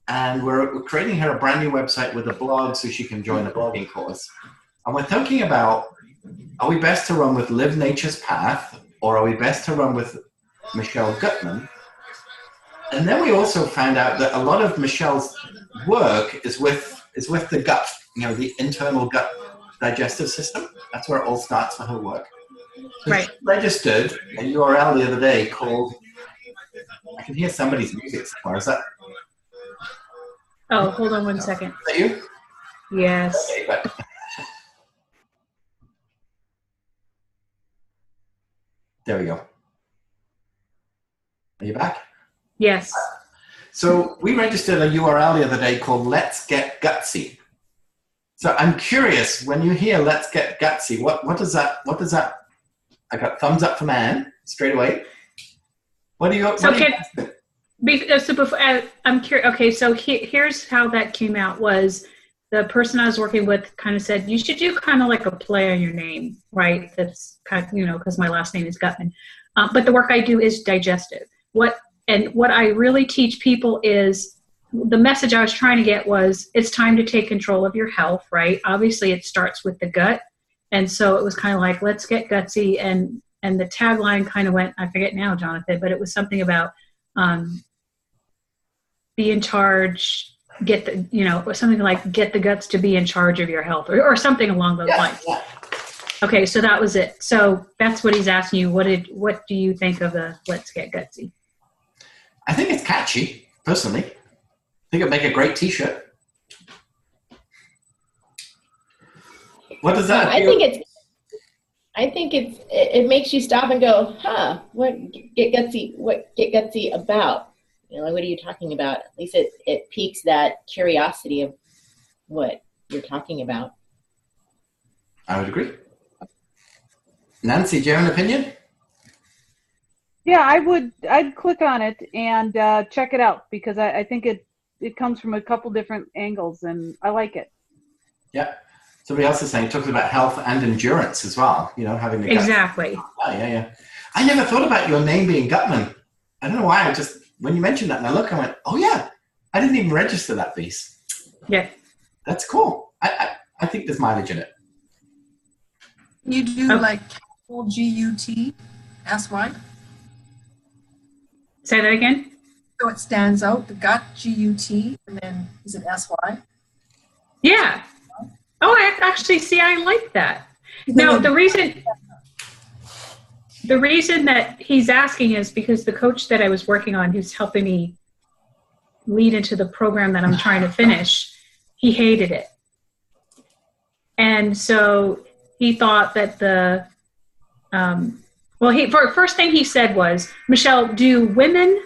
And we're creating her a brand new website with a blog so she can join a blogging course. And we're thinking about, are we best to run with Live Nature's Path or are we best to run with Michelle Gutman? And then we also found out that a lot of Michelle's work is with the gut, you know, the internal gut digestive system. That's where it all starts for her work. So right. She registered a URL the other day called, I can hear somebody's music somewhere. Is that? Oh, hold on 1 second. Is that you? Yes. Okay, but there we go. Are you back? Yes. So we registered a URL the other day called Let's Get Gutsy. So I'm curious, when you hear "Let's Get Gutsy," what does that? I got thumbs up from Anne straight away. What do you? So what do you so before, I'm curious. Okay, so here's how that came out. Was the person I was working with kind of said, you should do kind of like a play on your name, right? That's kind of, because my last name is Gutman. But the work I do is digestive. What I really teach people is, the message I was trying to get was, it's time to take control of your health, right? Obviously it starts with the gut. And so it was kind of like, let's get gutsy. And the tagline kind of went, I forget now, Jonathan, but it was something about be in charge, or something like get the guts to be in charge of your health, or something along those lines. Yeah. Okay, so that was it. So that's what he's asking you. What do you think of the Let's Get Gutsy? I think it's catchy, personally. I think it'd make a great T-shirt. What does that? I think it makes you stop and go, huh? What get gutsy about? Like, what are you talking about? At least it piques that curiosity of what you're talking about. I would agree. Nancy, do you have an opinion? Yeah, I'd click on it and check it out, because I think it comes from a couple different angles, and I like it. Yeah. Somebody else is saying it talks about health and endurance as well, having the guts. Exactly. Oh, yeah. I never thought about your name being Gutman. I don't know why. When you mentioned that and I went, oh yeah, I didn't even register that piece. Yeah. That's cool. I think there's mileage in it. You do like capital G-U-T-S-Y? Say that again? So it stands out, the gut, G-U-T, and then is it S-Y? Yeah. Oh, I like that. Now, the reason that he's asking is because the coach that I was working on, who's helping me lead into the program that I'm trying to finish, he hated it. And so he thought that first thing he said was, Michelle, do women,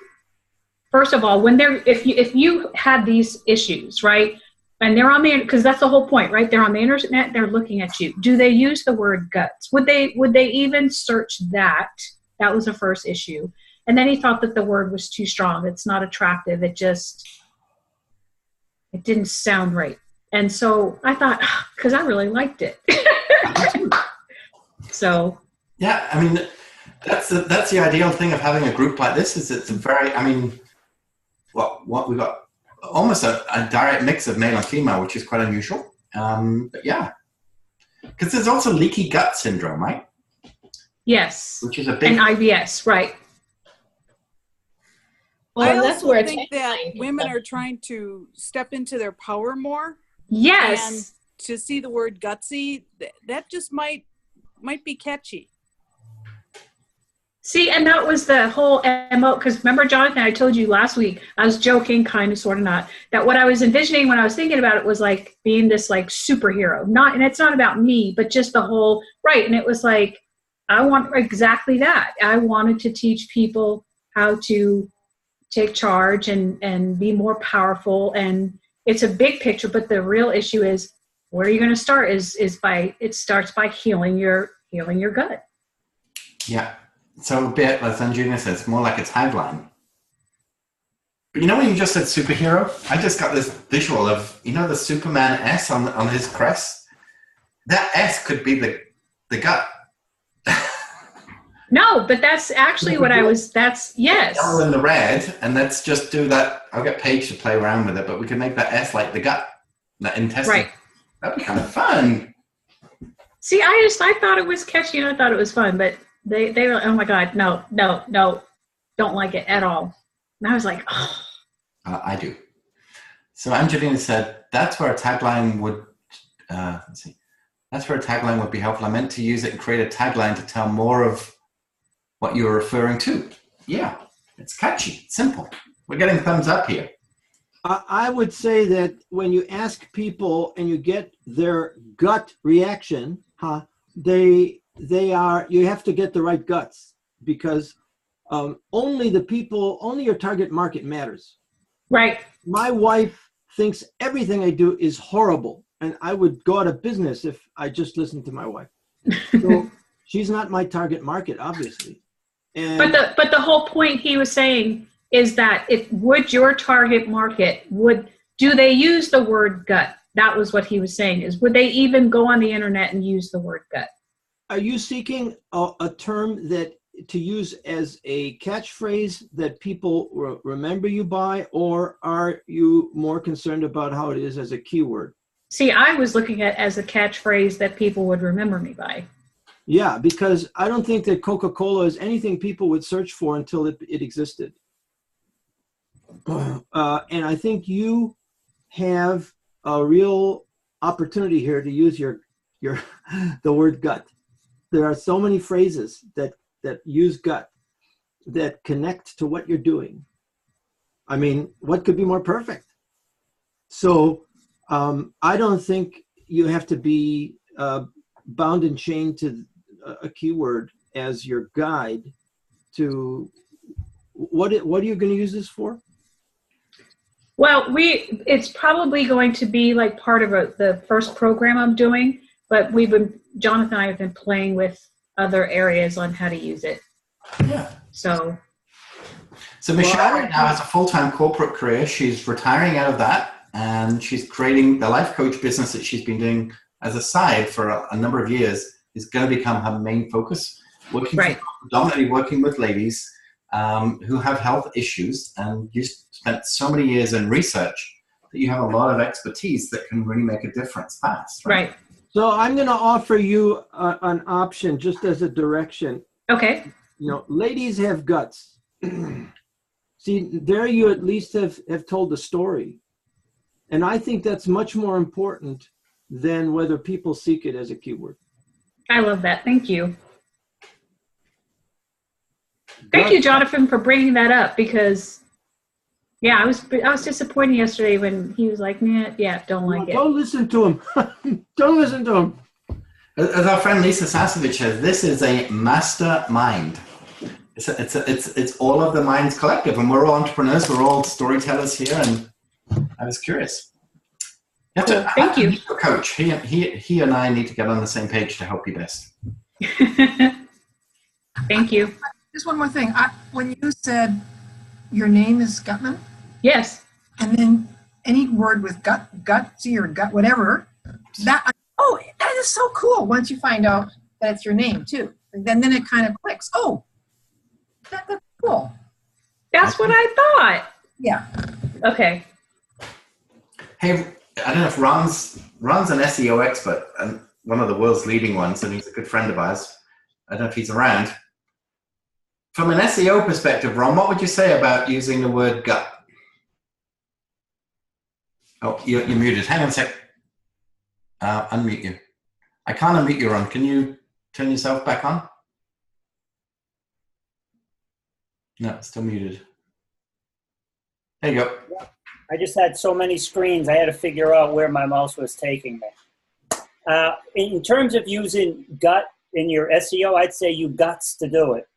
first of all, if you had these issues, right? And they're on because that's the whole point, right? They're on the internet, they're looking at you. Do they use the word guts? Would they even search that? That was the first issue. And then he thought that the word was too strong. It's not attractive. It didn't sound right. And so I thought, because I really liked it. So. Yeah, I mean, that's the ideal thing of having a group like this, is it's a very, what we got, almost a direct mix of male and female, which is quite unusual. But yeah, because there's also leaky gut syndrome, right? Yes. Which is a big... And IBS, right. Well, I that's also where think that women are trying to step into their power more. Yes. And to see the word gutsy, that just might be catchy. See, and that was the whole MO, because remember, Jonathan, I told you last week, I was joking, kind of, sort of not, that what I was envisioning when I was thinking about it was like being this like superhero. And it's not about me, but just the whole, right. And it was like, I want exactly that. I wanted to teach people how to take charge and be more powerful. And it's a big picture, but the real issue is, where are you going to start it starts by healing your gut. Yeah. So a bit, as Angelina says, more like a tagline. But when you just said superhero, I just got this visual of, the Superman S on his crest? That S could be the gut. No, but that's actually what yes. Yellow and the red, and let's just do that. I'll get Paige to play around with it, but we can make that S like the gut, that intestine. Right. That'd be kind of fun. See, I thought it was catchy and I thought it was fun, but they were, oh my God, no, don't like it at all. And I was like, oh. I do. So Angelina said, that's where a tagline would, that's where a tagline would be helpful. I meant to use it and create a tagline to tell more of what you're referring to. Yeah, it's catchy, it's simple. We're getting thumbs up here. I would say that when you ask people and you get their gut reaction, you have to get the right guts, because only your target market matters. Right. My wife thinks everything I do is horrible. and I would go out of business if I just listened to my wife. So she's not my target market, obviously. And But the whole point he was saying is that would your target market, do they use the word gut? That was what he was saying, is would they even go on the internet and use the word gut? are you seeking a term that to use as a catchphrase that people remember you by, or are you more concerned about how it is as a keyword? See, I was looking at as a catchphrase that people would remember me by. Yeah, because I don't think that Coca-Cola is anything people would search for until it existed. And I think you have a real opportunity here to use the word gut. There are so many phrases that use gut that connect to what you're doing. I mean, what could be more perfect? So I don't think you have to be bound and chained to a keyword as your guide to what are you going to use this for? Well, it's probably going to be like part of the first program I'm doing, but Jonathan and I have been playing with other areas on how to use it. Yeah. So Michelle right now has a full-time corporate career. She's retiring out of that, and she's creating the life coach business that she's been doing as a side for a number of years is going to become her main focus. Predominantly working with ladies who have health issues, and you spent so many years in research that you have a lot of expertise that can really make a difference fast. Right. So I'm going to offer you an option just as a direction. Okay. Ladies have guts. See, there you at least have told the story. And I think that's much more important than whether people seek it as a keyword. I love that. Thank you. Thank you, Jonathan, for bringing that up, because I was disappointed yesterday when he was like, don't like it. Don't listen to him. Don't listen to him. As our friend Lisa Sasovich says, this is a mastermind. It's all of the minds collective, and we're all entrepreneurs. We're all storytellers here, and I was curious. Thank you. Coach, he and I need to get on the same page to help you best. Thank you. Just one more thing. When you said your name is Gutman, yes, and then any word with gutsy or gut whatever, that is so cool. Once you find out that it's your name too, and then it kind of clicks. Oh, that's cool. That's what I thought. Yeah. Okay. Hey, I don't know if Ron's an SEO expert and one of the world's leading ones, and he's a good friend of ours. I don't know if he's around. From an SEO perspective, Ron, what would you say about using the word gut? Oh, you're muted. Hang on a sec. Unmute you. I can't unmute you, Ron. Can you turn yourself back on? No, still muted. There you go. I just had so many screens, I had to figure out where my mouse was taking me. In terms of using gut in your SEO, I'd say you guts to do it.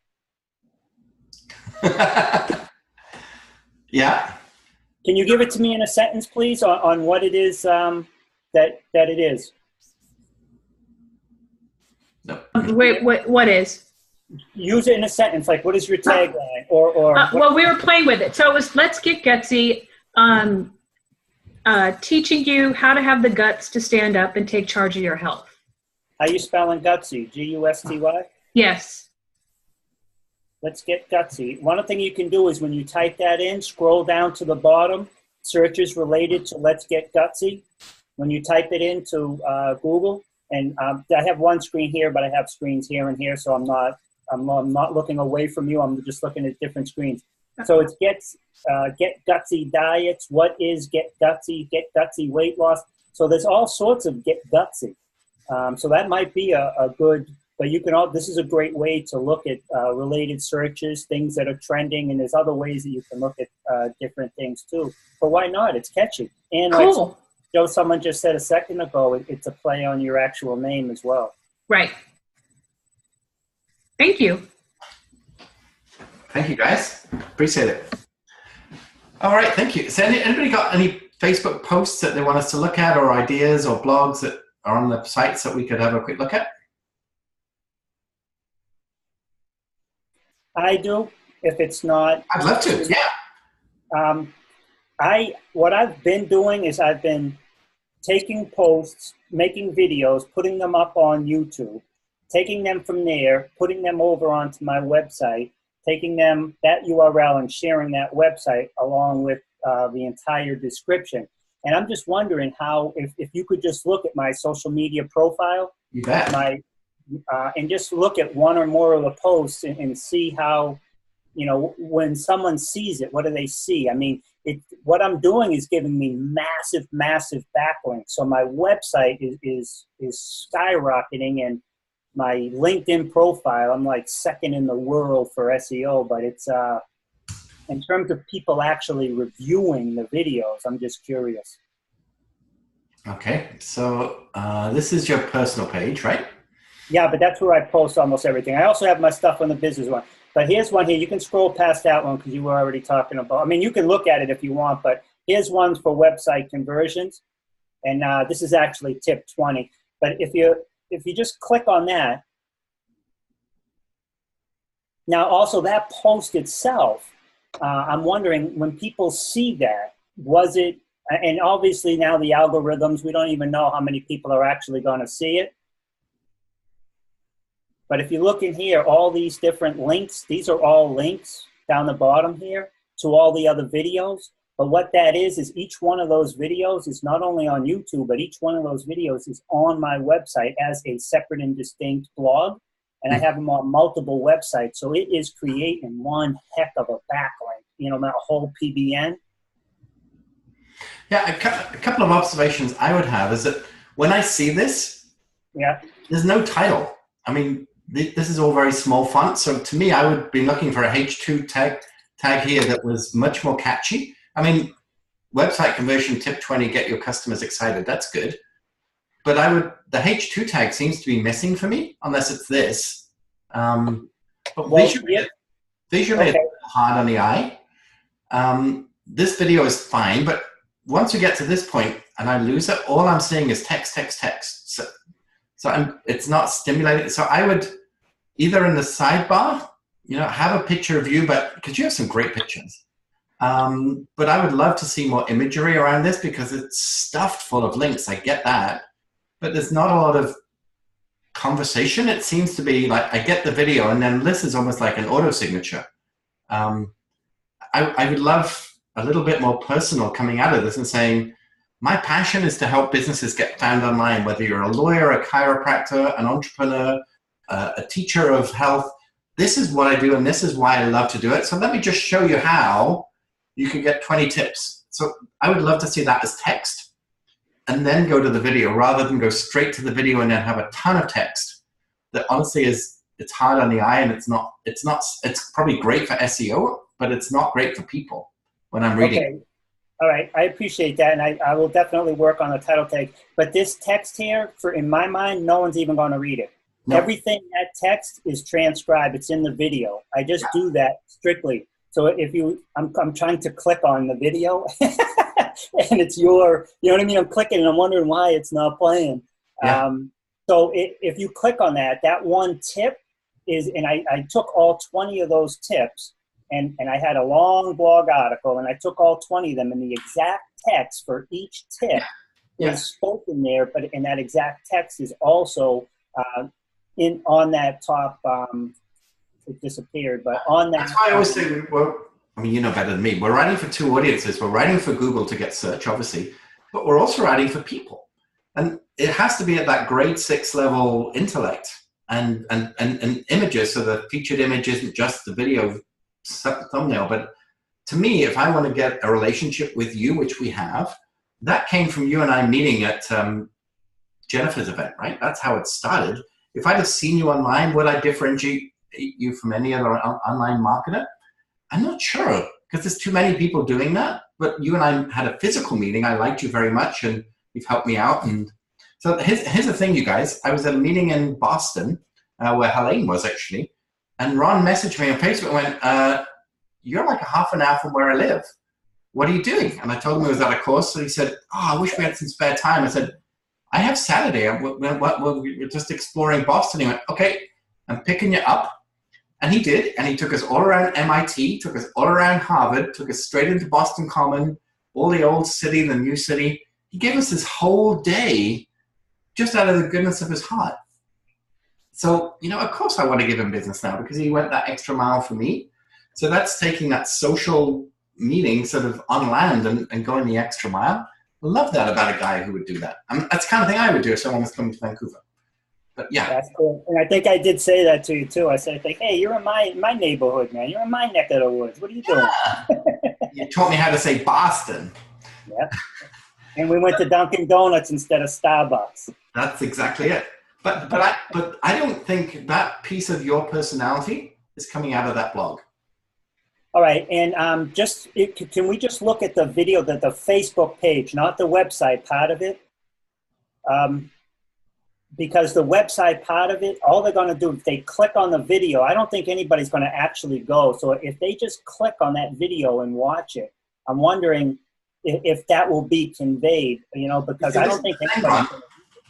Yeah. Can you give it to me in a sentence, please, on what it is that it is? No. Wait, what is? Use it in a sentence. Like, what is your tagline? Well, we were playing with it. So it was Let's Get Gutsy, teaching you how to have the guts to stand up and take charge of your health. How you spelling gutsy? Gusty? Yes. Let's Get Gutsy. One thing you can do is when you type that in, scroll down to the bottom, searches related to Let's Get Gutsy. When you type it into Google, and I have one screen here, but I have screens here and here, so I'm not looking away from you. I'm just looking at different screens. So it's Get Gutsy diets. What is Get Gutsy? Get Gutsy weight loss. So there's all sorts of Get Gutsy. So that might be a good. But you can this is a great way to look at related searches, things that are trending, and there's other ways that you can look at different things too. But why not? It's catchy. And cool. Like someone just said a second ago, it's a play on your actual name as well. Right. Thank you. Thank you, guys. Appreciate it. All right, thank you. So anybody got any Facebook posts that they want us to look at, or ideas or blogs that are on the sites that we could have a quick look at? I do. If it's not, I'd love to. Yeah. What I've been doing is I've been taking posts, making videos, putting them up on YouTube, taking them from there, putting them over onto my website, taking them, that URL, and sharing that website along with the entire description. And I'm just wondering how, if you could just look at my social media profile, you bet. And just look at one or more of the posts and see how, you know, when someone sees it, what do they see? I mean, what I'm doing is giving me massive, massive backlinks. So my website is skyrocketing, and my LinkedIn profile, I'm like second in the world for SEO, but it's, in terms of people actually reviewing the videos, I'm just curious. Okay, so this is your personal page, right? Yeah, but that's where I post almost everything. I also have my stuff on the business one. But here's one here. You can scroll past that one because you were already talking about. I mean, you can look at it if you want, but here's one for website conversions. And this is actually tip 20. But if you just click on that, now also that post itself, I'm wondering when people see that, was it, and obviously now the algorithms, we don't even know how many people are actually going to see it. But if you look in here, all these different links, these are all links down the bottom here to all the other videos. But what that is each one of those videos is not only on YouTube, but each one of those videos is on my website as a separate and distinct blog. And I have them on multiple websites. So it is creating one heck of a backlink, you know, my whole PBN. Yeah, a couple of observations I would have is that when I see this, yeah, there's no title. I mean, this is all very small font. So to me, I would be looking for a H2 tag here that was much more catchy. I mean, website conversion tip 20, get your customers excited. That's good. But the H2 tag seems to be missing for me, unless it's this. But visually, it's hard on the eye. This video is fine, but once we get to this point and I lose it, all I'm seeing is text, text, text. So it's not stimulating. So I would either in the sidebar, you know, have a picture of you, but because you have some great pictures. But I would love to see more imagery around this because it's stuffed full of links. I get that, but there's not a lot of conversation. It seems to be like I get the video and then this is almost like an auto signature. I would love a little bit more personal coming out of this and saying, my passion is to help businesses get found online, whether you're a lawyer, a chiropractor, an entrepreneur, a teacher of health. This is what I do, and this is why I love to do it. So let me just show you how you can get 20 tips. So I would love to see that as text and then go to the video rather than go straight to the video and then have a ton of text that honestly it's hard on the eye, and it's probably great for SEO, but it's not great for people when I'm reading. Okay. All right, I appreciate that, and I will definitely work on the title tag. But this text here, in my mind, no one's even going to read it. No. Everything in that text is transcribed. It's in the video. I just do that strictly. So if I'm trying to click on the video, and it's you know what I mean? I'm clicking, and I'm wondering why it's not playing. Yeah. So if you click on that one tip is, and I took all 20 of those tips. And I had a long blog article, and I took all 20 of them, and the exact text for each tip is spoken there, but in that exact text is also on that top, it disappeared, but on that. That's why I always say, well, I mean, you know better than me. We're writing for two audiences. We're writing for Google to get search, obviously, but we're also writing for people. And it has to be at that grade 6 level intellect and images, so the featured image isn't just the video thumbnail. But to me, if I want to get a relationship with you, which we have, that came from you and I meeting at Jennifer's event, right? That's how it started. If I'd have seen you online, would I differentiate you from any other online marketer? I'm not sure, because there's too many people doing that. But you and I had a physical meeting. I liked you very much, and you've helped me out. And so here's the thing, you guys. I was at a meeting in Boston where Helene was actually, and Ron messaged me on Facebook and went, you're like a half an hour from where I live. what are you doing? And I told him I was at a course. So he said, oh, I wish we had some spare time. I said, I have Saturday. We're just exploring Boston. He went, okay, I'm picking you up. And he did. And he took us all around MIT, took us all around Harvard, took us straight into Boston Common, all the old city, the new city. He gave us this whole day just out of the goodness of his heart. So, you know, of course I want to give him business now because he went that extra mile for me. So that's taking that social meeting sort of on land and going the extra mile. I love that about a guy who would do that. That's the kind of thing I would do if someone was coming to Vancouver. But yeah. That's cool. And I think I did say that to you too. I said, hey, you're in my neighborhood, man. You're in my neck of the woods. What are you doing? You taught me how to say Boston. Yeah. And we went to Dunkin' Donuts instead of Starbucks. That's exactly it. But I don't think that piece of your personality is coming out of that blog. All right, and can we just look at the video, the Facebook page, not the website part of it? Because the website part of it, all they're going to do, if they click on the video, I don't think anybody's going to actually go. So if they just click on that video and watch it, I'm wondering if that will be conveyed, you know, because I don't think anybody...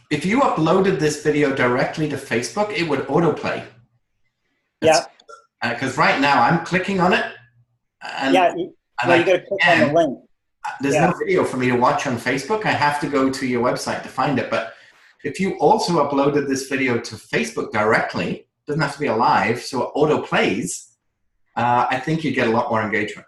If you uploaded this video directly to Facebook, it would autoplay. Yeah. Because right now I'm clicking on it. And, yeah, you got to click on the link. There's no video for me to watch on Facebook. I have to go to your website to find it. But if you also uploaded this video to Facebook directly, it doesn't have to be a live, so it auto plays, I think you get a lot more engagement.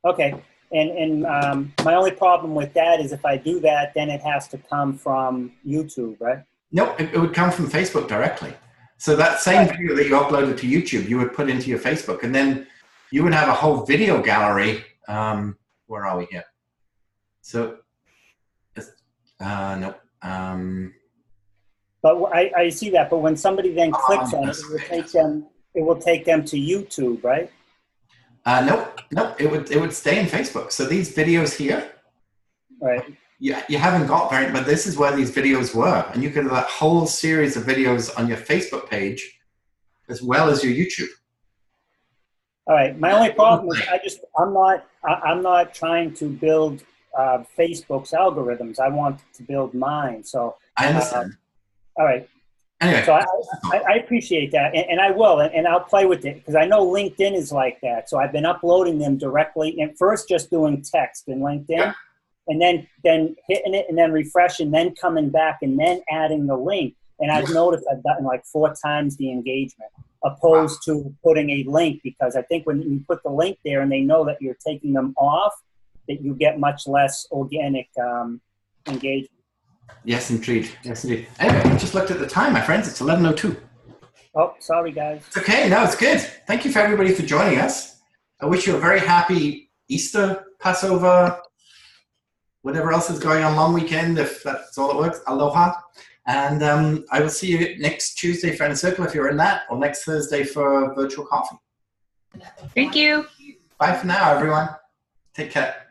Okay. And my only problem with that is if I do that, then it has to come from YouTube, right? No, it would come from Facebook directly. So that same video that you uploaded to YouTube, you would put into your Facebook, and then you would have a whole video gallery. Where are we here? So, no. But I see that. But when somebody then clicks on it, it will take them to YouTube, right? Nope. It would stay in Facebook. So these videos here, right? Yeah, you haven't got very, but this is where these videos were, and you could have that whole series of videos on your Facebook page, as well as your YouTube. All right. My only problem is I'm not trying to build Facebook's algorithms. I want to build mine. So I understand. All right. Anyway, so I appreciate that, and I will, and I'll play with it because I know LinkedIn is like that. So I've been uploading them directly, and first just doing text in LinkedIn, and then hitting it, and then refresh, and then coming back, and then adding the link. And I've noticed I've gotten like 4 times the engagement opposed to putting a link, because I think when you put the link there and they know that you're taking them off, that you get much less organic engagement. Yes, indeed. Yes, indeed. Anyway, I just looked at the time, my friends. It's 11:02. Oh, sorry, guys. It's okay. No, it's good. Thank you for everybody for joining us. I wish you a very happy Easter, Passover, whatever else is going on, long weekend, if that's all it works. Aloha. And I will see you next Tuesday for Inner Circle if you're in that, or next Thursday for virtual coffee. Thank you. Bye for now, everyone. Take care.